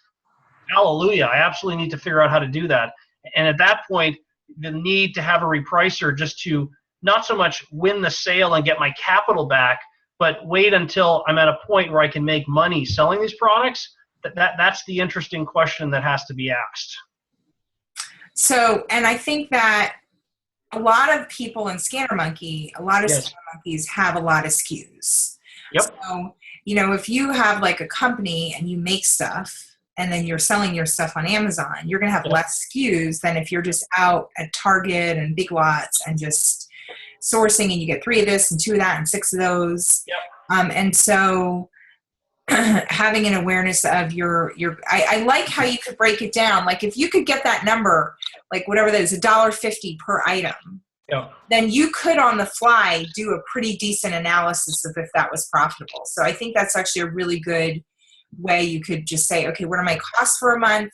hallelujah, I absolutely need to figure out how to do that. And at that point, the need to have a repricer just to not so much win the sale and get my capital back, but wait until I'm at a point where I can make money selling these products, that's the interesting question that has to be asked. So, and I think that a lot of people in Scanner Monkey, a lot of Scanner Monkeys have a lot of SKUs. Yep. So, you know, if you have like a company and you make stuff and then you're selling your stuff on Amazon, you're going to have less SKUs than if you're just out at Target and Big Lots and just sourcing, and you get 3 of this and 2 of that and 6 of those. Yep. And so having an awareness of your I like how you could break it down. Like, if you could get that number, like whatever that is, $1.50 per item, then you could on the fly do a pretty decent analysis of if that was profitable. So I think that's actually a really good way. You could just say, okay, what are my costs for a month?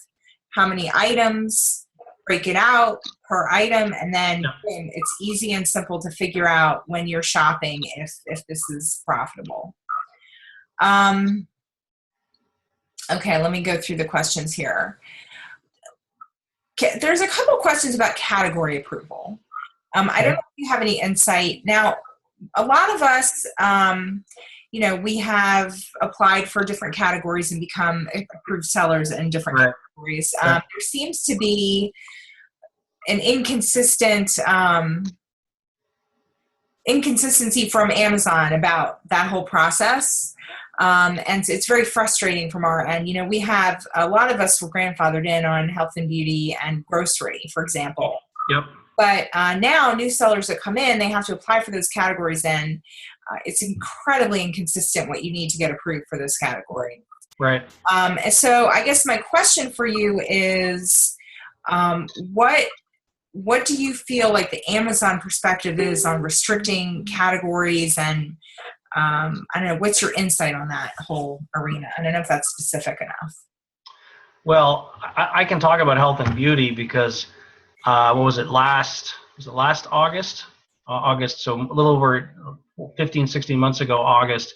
How many items? Break it out per item, and then it's easy and simple to figure out when you're shopping if this is profitable. Okay, let me go through the questions here. There's a couple questions about category approval. I don't know if you have any insight. Now, a lot of us, we have applied for different categories and become approved sellers in different categories. There seems to be an inconsistency from Amazon about that whole process. And it's very frustrating from our end. We have, a lot of us were grandfathered in on health and beauty and grocery, for example. Yep. But now new sellers that come in, they have to apply for those categories, and it's incredibly inconsistent what you need to get approved for this category. Right. And so I guess my question for you is, what do you feel like the Amazon perspective is on restricting categories? And I don't know, what's your insight on that whole arena? I don't know if that's specific enough. Well, I can talk about health and beauty because what was it last August? August, so a little over 15, 16 months ago, August,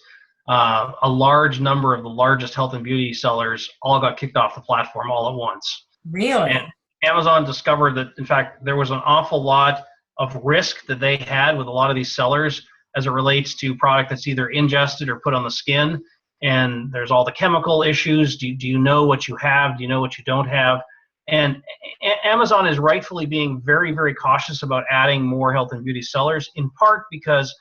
a large number of the largest health and beauty sellers all got kicked off the platform all at once. Really? And Amazon discovered that, in fact, there was an awful lot of risk that they had with a lot of these sellers as it relates to product that's either ingested or put on the skin. And there's all the chemical issues. Do you know what you have? Do you know what you don't have? And Amazon is rightfully being very, very cautious about adding more health and beauty sellers, in part because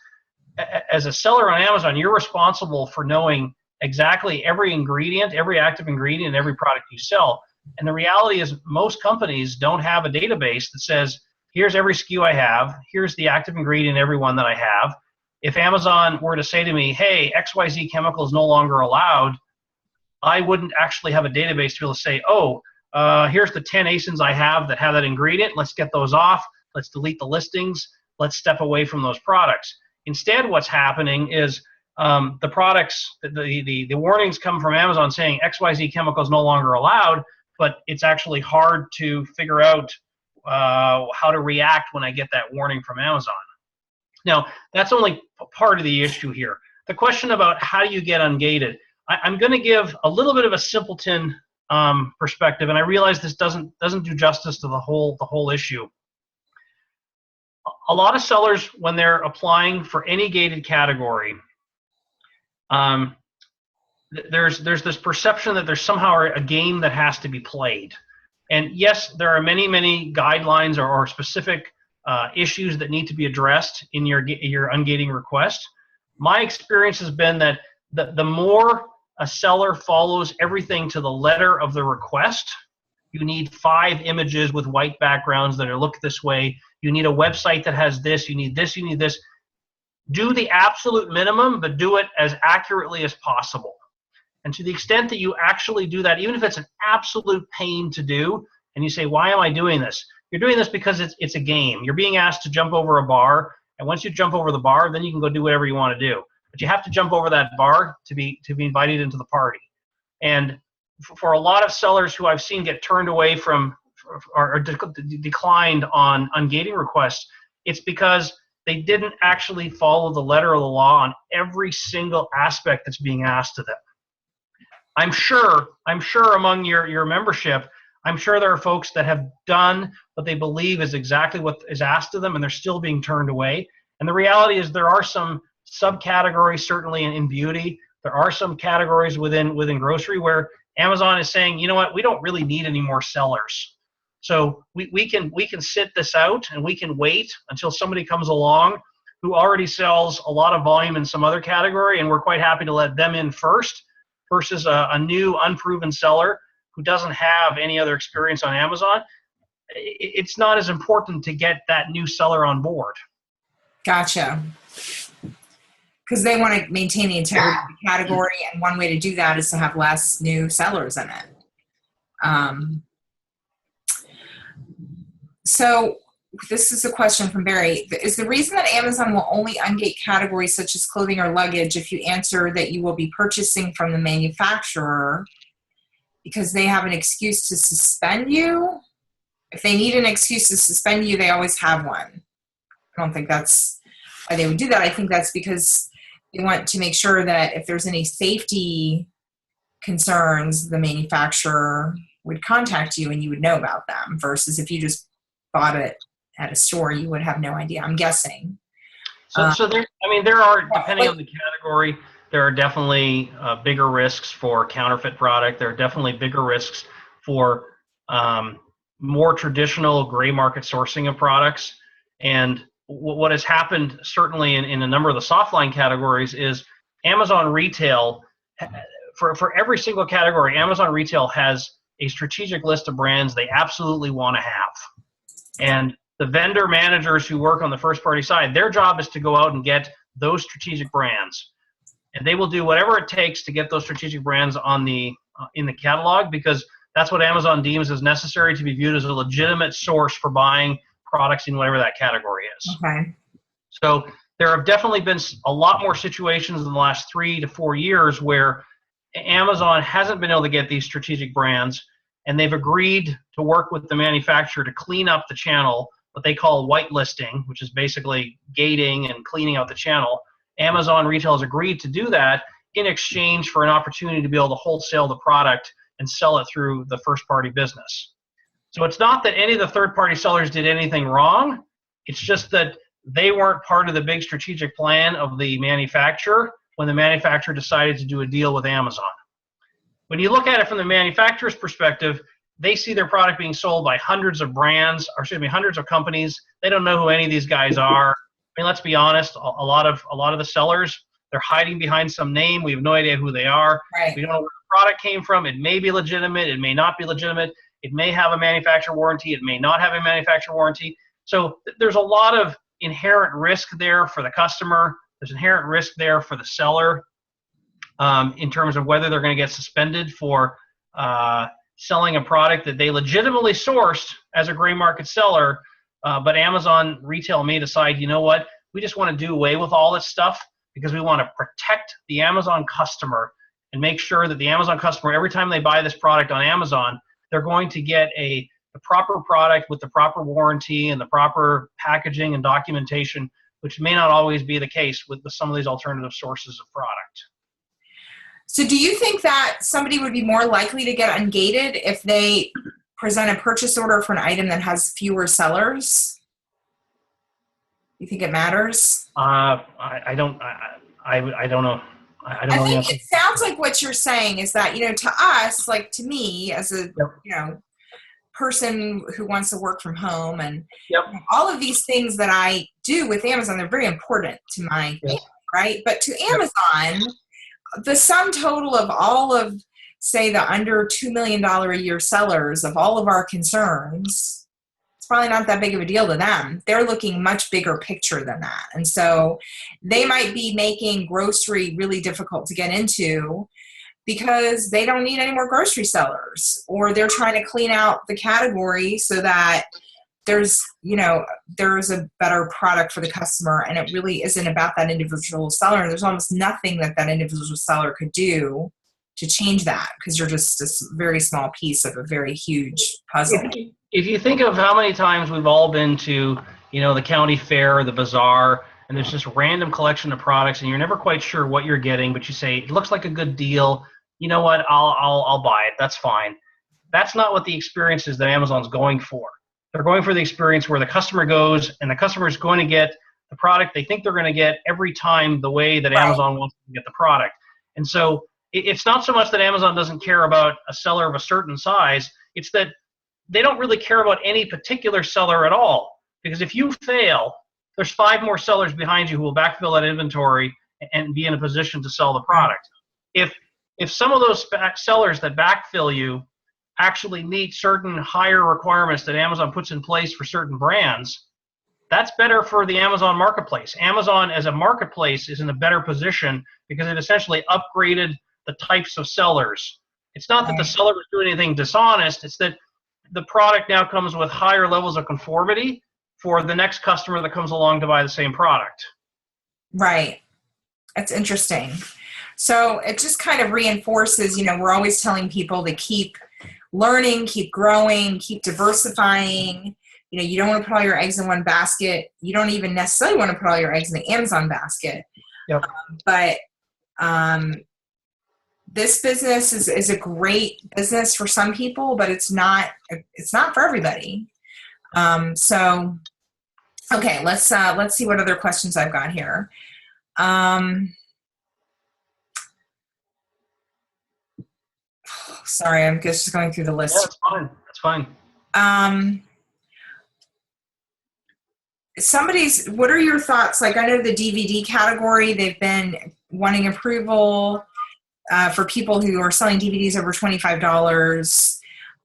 as a seller on Amazon, you're responsible for knowing exactly every ingredient, every active ingredient in every product you sell. And the reality is most companies don't have a database that says, here's every SKU I have, here's the active ingredient in every one that I have. If Amazon were to say to me, hey, XYZ chemical is no longer allowed, I wouldn't actually have a database to be able to say, here's the 10 ASINs I have that have that ingredient. Let's get those off. Let's delete the listings. Let's step away from those products. Instead, what's happening is the products, the warnings come from Amazon saying XYZ chemical is no longer allowed, but it's actually hard to figure out how to react when I get that warning from Amazon. Now, that's only part of the issue here. The question about how you get ungated, I'm going to give a little bit of a simpleton perspective, and I realize this doesn't do justice to the whole issue. A lot of sellers, when they're applying for any gated category, there's this perception that there's somehow a game that has to be played. And yes, there are many, many guidelines or specific issues that need to be addressed in your ungating request. My experience has been that the more a seller follows everything to the letter of the request, you need 5 images with white backgrounds that are look this way. You need a website that has this. You need this. You need this. Do the absolute minimum, but do it as accurately as possible. And to the extent that you actually do that, even if it's an absolute pain to do, and you say, why am I doing this? You're doing this because it's a game. You're being asked to jump over a bar, and once you jump over the bar, then you can go do whatever you want to do. But you have to jump over that bar to be invited into the party. And for a lot of sellers who I've seen get turned away from or declined on ungating requests, it's because they didn't actually follow the letter of the law on every single aspect that's being asked of them. I'm sure among your membership, I'm sure there are folks that have done what they believe is exactly what is asked of them, and they're still being turned away. And the reality is there are some subcategories, certainly in beauty. There are some categories within grocery where Amazon is saying, you know what, we don't really need any more sellers. So we can sit this out, and we can wait until somebody comes along who already sells a lot of volume in some other category, and we're quite happy to let them in first, versus a new unproven seller who doesn't have any other experience on Amazon. It's not as important to get that new seller on board. Gotcha. Because they want to maintain the integrity of the category, and one way to do that is to have less new sellers in it. So this is a question from Barry. Is the reason that Amazon will only ungate categories such as clothing or luggage if you answer that you will be purchasing from the manufacturer because they have an excuse to suspend you? If they need an excuse to suspend you, they always have one. I don't think that's why they would do that. I think that's because they want to make sure that if there's any safety concerns, the manufacturer would contact you and you would know about them, versus if you just bought it at a store, you would have no idea, I'm guessing. So there are, depending on the category, there are definitely bigger risks for counterfeit product. There are definitely bigger risks for more traditional gray market sourcing of products. And what has happened certainly in a number of the softline categories is Amazon Retail, for every single category, Amazon Retail has a strategic list of brands they absolutely want to have. And the vendor managers who work on the first party side, their job is to go out and get those strategic brands. And they will do whatever it takes to get those strategic brands on the in the catalog, because that's what Amazon deems as necessary to be viewed as a legitimate source for buying products in whatever that category is. Okay. So there have definitely been a lot more situations in the last 3 to 4 years where Amazon hasn't been able to get these strategic brands, and they've agreed to work with the manufacturer to clean up the channel, what they call whitelisting, which is basically gating and cleaning out the channel. Amazon Retail has agreed to do that in exchange for an opportunity to be able to wholesale the product and sell it through the first-party business. So it's not that any of the third-party sellers did anything wrong. It's just that they weren't part of the big strategic plan of the manufacturer when the manufacturer decided to do a deal with Amazon. When you look at it from the manufacturer's perspective, they see their product being sold by hundreds of brands, or excuse me, hundreds of companies. They don't know who any of these guys are. I mean, let's be honest, a lot of the sellers, they're hiding behind some name. We have no idea who they are. Right. We don't know where the product came from. It may be legitimate. It may not be legitimate. It may have a manufacturer warranty. It may not have a manufacturer warranty. So there's a lot of inherent risk there for the customer. There's inherent risk there for the seller in terms of whether they're going to get suspended for selling a product that they legitimately sourced as a gray market seller, but Amazon Retail may decide, you know what, we just want to do away with all this stuff because we want to protect the Amazon customer and make sure that the Amazon customer, every time they buy this product on Amazon, they're going to get the proper product with the proper warranty and the proper packaging and documentation, which may not always be the case with some of these alternative sources of product. So do you think that somebody would be more likely to get ungated if they present a purchase order for an item that has fewer sellers? You think it matters? I don't know. I don't know. I think it sounds like what you're saying is that, to us, like to me as a, person who wants to work from home and all of these things that I do with Amazon, they're very important to my family, right? But to Amazon, the sum total of all of, say, the under $2 million a year sellers of all of our concerns, it's probably not that big of a deal to them. They're looking much bigger picture than that. And so they might be making grocery really difficult to get into because they don't need any more grocery sellers, or they're trying to clean out the category so that there's a better product for the customer, and it really isn't about that individual seller. There's almost nothing that individual seller could do to change that because you're just a very small piece of a very huge puzzle. If you think of how many times we've all been to, the county fair or the bazaar, and there's this random collection of products, and you're never quite sure what you're getting, but you say, it looks like a good deal. You know what? I'll buy it. That's fine. That's not what the experience is that Amazon's going for. They're going for the experience where the customer goes and the customer is going to get the product they think they're going to get every time the way that Amazon wants to get the product. And so it's not so much that Amazon doesn't care about a seller of a certain size. It's that they don't really care about any particular seller at all. Because if you fail, there's 5 more sellers behind you who will backfill that inventory and be in a position to sell the product. If some of those sellers that backfill you actually meet certain higher requirements that Amazon puts in place for certain brands, that's better for the Amazon marketplace. Amazon as a marketplace is in a better position because it essentially upgraded the types of sellers. It's not that the seller was doing anything dishonest, it's that the product now comes with higher levels of conformity for the next customer that comes along to buy the same product. Right. That's interesting. So it just kind of reinforces, we're always telling people to keep learning, keep growing, keep diversifying. You don't want to put all your eggs in one basket. You don't even necessarily want to put all your eggs in the Amazon basket. Yep. But this business is a great business for some people, but it's not for everybody. So, okay, let's see what other questions I've got here. Sorry, I'm just going through the Yeah, list. that's fine. That's fine. What are your thoughts? Like, I know the DVD category, they've been wanting approval for people who are selling DVDs over $25.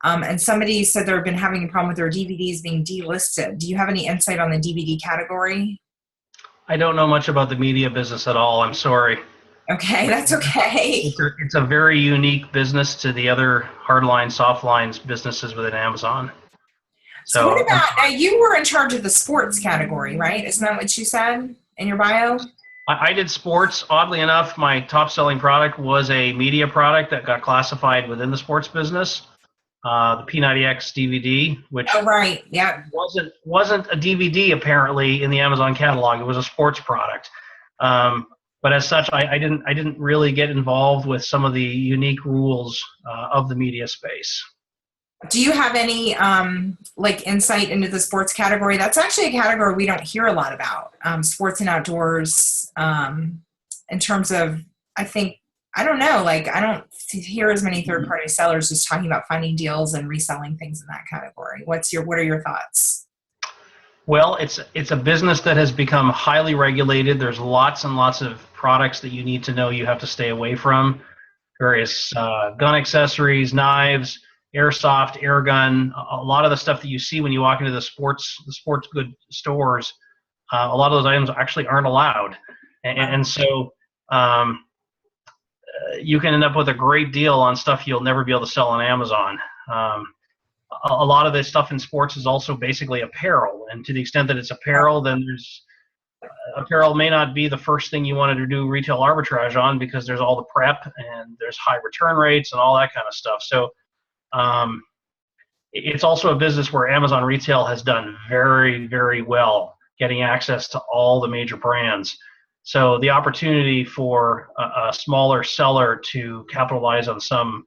And somebody said they've been having a problem with their DVDs being delisted. Do you have any insight on the DVD category? I don't know much about the media business at all. I'm sorry. Okay, that's okay. It's a very unique business to the other hardline, soft lines businesses within Amazon. So what about, now you were in charge of the sports category, right? Isn't that what you said in your bio? I did sports. Oddly enough, my top selling product was a media product that got classified within the sports business. The P90X DVD, which right, yeah, wasn't a DVD apparently in the Amazon catalog. It was a sports product. But as such, I didn't really get involved with some of the unique rules of the media space. Do you have any like insight into the sports category? That's actually a category we don't hear a lot about, sports and outdoors, in terms of, I don't know, like I don't hear as many third-party sellers just talking about finding deals and reselling things in that category. What are your thoughts? Well, it's a business that has become highly regulated. There's lots and lots of products that you need to know you have to stay away from. Various gun accessories, knives, airsoft, air gun, a lot of the stuff that you see when you walk into the sports good stores, a lot of those items actually aren't allowed. And so you can end up with a great deal on stuff you'll never be able to sell on Amazon. A lot of this stuff in sports is also basically apparel. And to the extent that it's apparel, then apparel may not be the first thing you wanted to do retail arbitrage on, because there's all the prep and there's high return rates and all that kind of stuff. So it's also a business where Amazon retail has done very, very well getting access to all the major brands. So the opportunity for a smaller seller to capitalize on some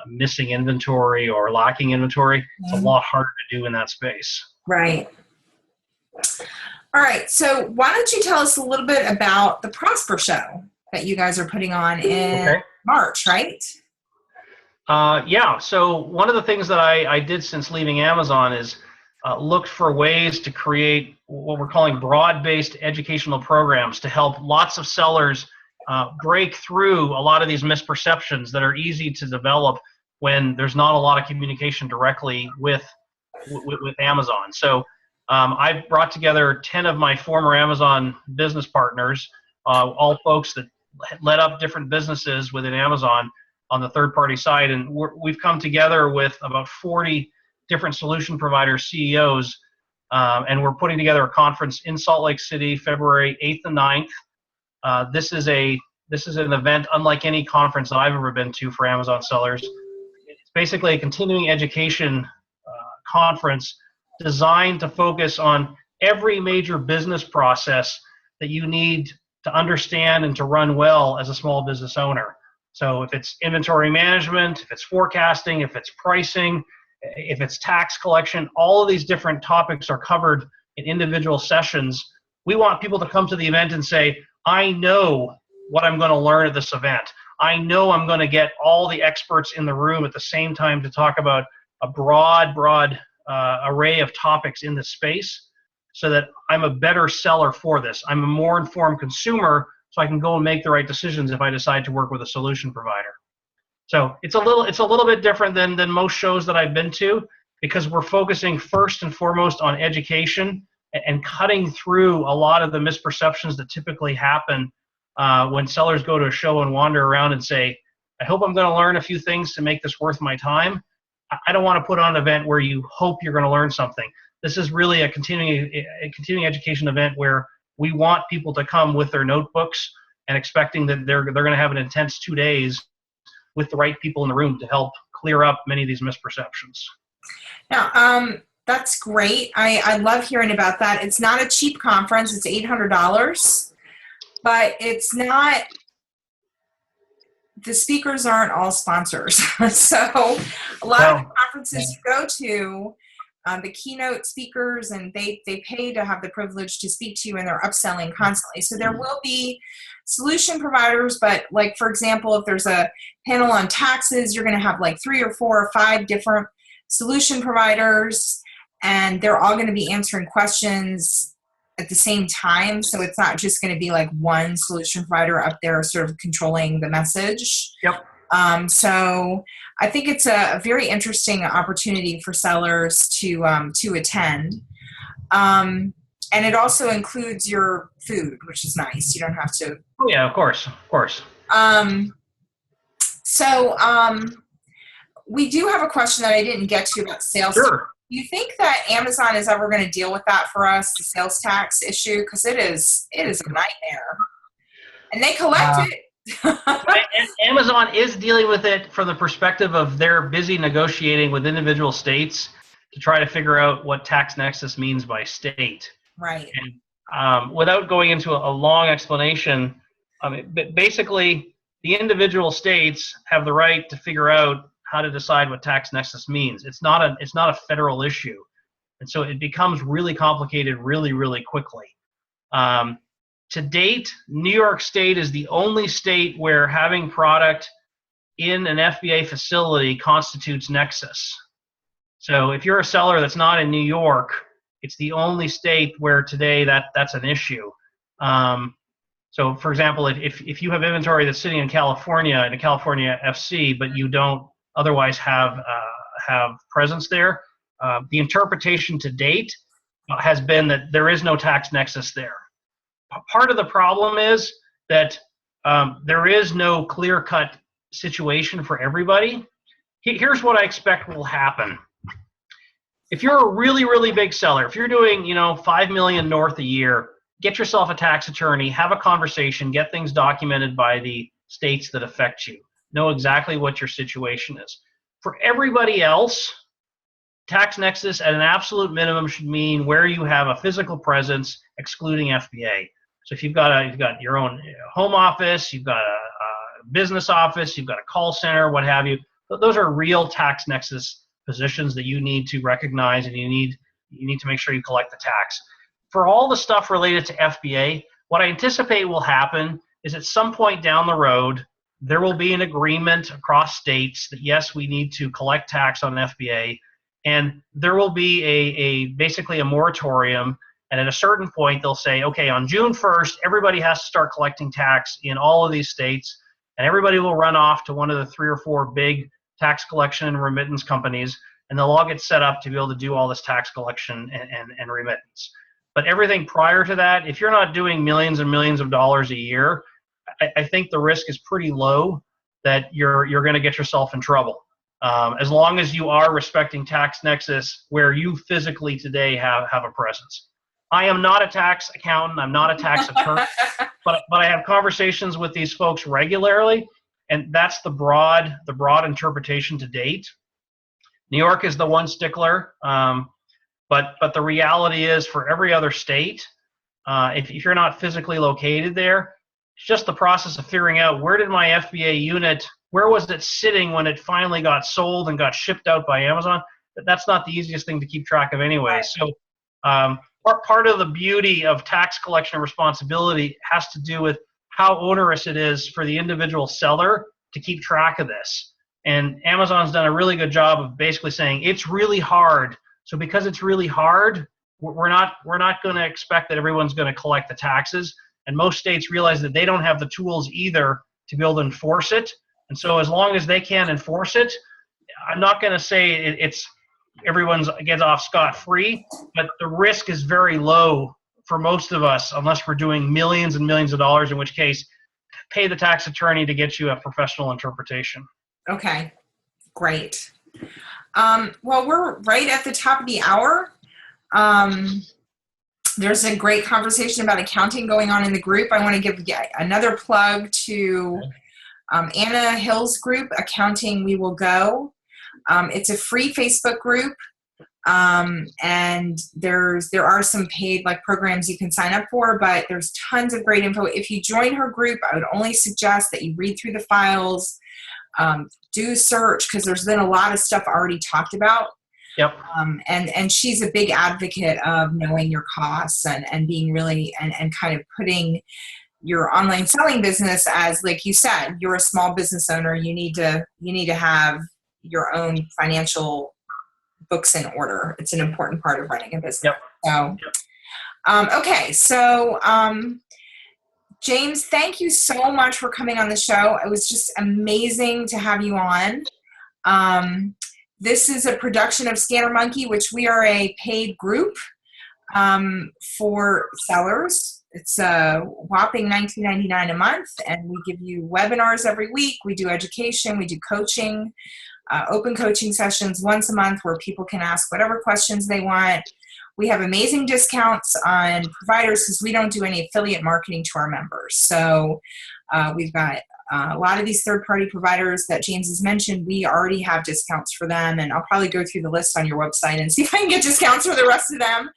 missing inventory or lacking inventory, it's a lot harder to do in that space. Right. All right. So why don't you tell us a little bit about the Prosper Show that you guys are putting on in March, right? Yeah. So one of the things that I did since leaving Amazon is looked for ways to create what we're calling broad-based educational programs to help lots of sellers break through a lot of these misperceptions that are easy to develop when there's not a lot of communication directly with Amazon. So I brought together 10 of my former Amazon business partners, all folks that led up different businesses within Amazon on the third-party side, and we've come together with about 40 different solution provider CEOs, and we're putting together a conference in Salt Lake City, February 8th and 9th. This is an event unlike any conference that I've ever been to for Amazon sellers. It's basically a continuing education conference designed to focus on every major business process that you need to understand and to run well as a small business owner. So if it's inventory management, if it's forecasting, if it's pricing, if it's tax collection, all of these different topics are covered in individual sessions. We want people to come to the event and say, I know what I'm going to learn at this event. I know I'm going to get all the experts in the room at the same time to talk about a broad array of topics in this space, so that I'm a better seller for this. I'm a more informed consumer, so I can go and make the right decisions if I decide to work with a solution provider. So it's a little bit different than most shows that I've been to, because we're focusing first and foremost on education and cutting through a lot of the misperceptions that typically happen when sellers go to a show and wander around and say, I hope I'm going to learn a few things to make this worth my time. I don't want to put on an event where you hope you're going to learn something. This is really a continuing education event where we want people to come with their notebooks and expecting that they're going to have an intense 2 days with the right people in the room to help clear up many of these misperceptions. Now, that's great. I love hearing about that. It's not a cheap conference. It's $800, but it's not, the speakers aren't all sponsors. So a lot of the conferences you go to, the keynote speakers, and they pay to have the privilege to speak to you, and they're upselling constantly. So there will be solution providers, but like, for example, if there's a panel on taxes, you're going to have like 3 or 4 or 5 different solution providers, and they're all going to be answering questions at the same time. So it's not just going to be like one solution provider up there sort of controlling the message. Yep. So I think it's a very interesting opportunity for sellers to attend. And it also includes your food, which is nice. You don't have to. Oh, yeah, of course. We do have a question that I didn't get to about sales. Sure. Do you think that Amazon is ever going to deal with that for us, the sales tax issue? Because it is a nightmare. And they collect it. And Amazon is dealing with it from the perspective of they're busy negotiating with individual states to try to figure out what tax nexus means by state. Right. And without going into a long explanation, basically the individual states have the right to figure out how to decide what tax nexus means. It's not a federal issue, and so it becomes really complicated really, really quickly. To date, New York State is the only state where having product in an FBA facility constitutes nexus. So if you're a seller that's not in New York, it's the only state where today that's an issue. So for example, if you have inventory that's sitting in California, in a California FC, but you don't otherwise have presence there, the interpretation to date has been that there is no tax nexus there. Part of the problem is that there is no clear-cut situation for everybody. Here's what I expect will happen. If you're a really, really big seller, if you're doing, $5 million north a year, get yourself a tax attorney, have a conversation, get things documented by the states that affect you. Know exactly what your situation is. For everybody else, tax nexus at an absolute minimum should mean where you have a physical presence, excluding FBA. So if you've got your own home office, you've got a business office, you've got a call center, what have you, those are real tax nexus positions that you need to recognize, and you need to make sure you collect the tax. For all the stuff related to FBA, what I anticipate will happen is at some point down the road, there will be an agreement across states that yes, we need to collect tax on FBA, and there will be basically a moratorium. And at a certain point, they'll say, okay, on June 1st, everybody has to start collecting tax in all of these states, and everybody will run off to one of the 3 or 4 big tax collection and remittance companies, and they'll all get set up to be able to do all this tax collection and remittance. But everything prior to that, if you're not doing millions and millions of dollars a year, I think the risk is pretty low that you're going to get yourself in trouble. As long as you are respecting tax nexus where you physically today have a presence. I am not a tax accountant. I'm not a tax attorney, but I have conversations with these folks regularly, and that's the broad interpretation to date. New York is the one stickler, but the reality is for every other state, if you're not physically located there, it's just the process of figuring out where did my FBA unit, where was it sitting when it finally got sold and got shipped out by Amazon? That's not the easiest thing to keep track of anyway. So part of the beauty of tax collection responsibility has to do with how onerous it is for the individual seller to keep track of this. And Amazon's done a really good job of basically saying it's really hard. So because it's really hard, we're not going to expect that everyone's going to collect the taxes. And most states realize that they don't have the tools either to be able to enforce it. And so as long as they can enforce it, I'm not going to say it's everyone's gets off scot-free, but the risk is very low for most of us unless we're doing millions and millions of dollars, in which case pay the tax attorney to get you a professional interpretation. Okay, great. Well, we're right at the top of the hour. There's a great conversation about accounting going on in the group. I want to give another plug to Anna Hill's group, Accounting We Will Go. It's a free Facebook group, and there are some paid programs you can sign up for, but there's tons of great info. If you join her group, I would only suggest that you read through the files, do search, because there's been a lot of stuff already talked about. Yep. And she's a big advocate of knowing your costs and being really, and kind of putting your online selling business as, like you said, you're a small business owner. You need to have your own financial books in order. It's an important part of running a business. Yep. So, okay. So, James, thank you so much for coming on the show. It was just amazing to have you on. This is a production of Scanner Monkey, which we are a paid group for sellers. It's a whopping $19.99 a month, and we give you webinars every week. We do education. We do coaching, open coaching sessions once a month where people can ask whatever questions they want. We have amazing discounts on providers because we don't do any affiliate marketing to our members. So we've got a lot of these third-party providers that James has mentioned. We already have discounts for them, and I'll probably go through the list on your website and see if I can get discounts for the rest of them.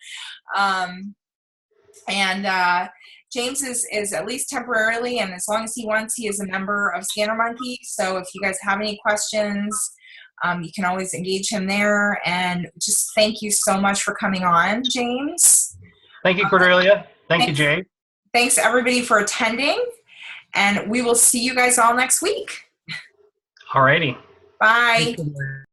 James is at least temporarily, and as long as he wants, he is a member of Scanner Monkey. So if you guys have any questions, you can always engage him there. And just thank you so much for coming on, James. Thank you, Cordelia. Thank you, Jay. Thanks, everybody, for attending. And we will see you guys all next week. All righty. Bye.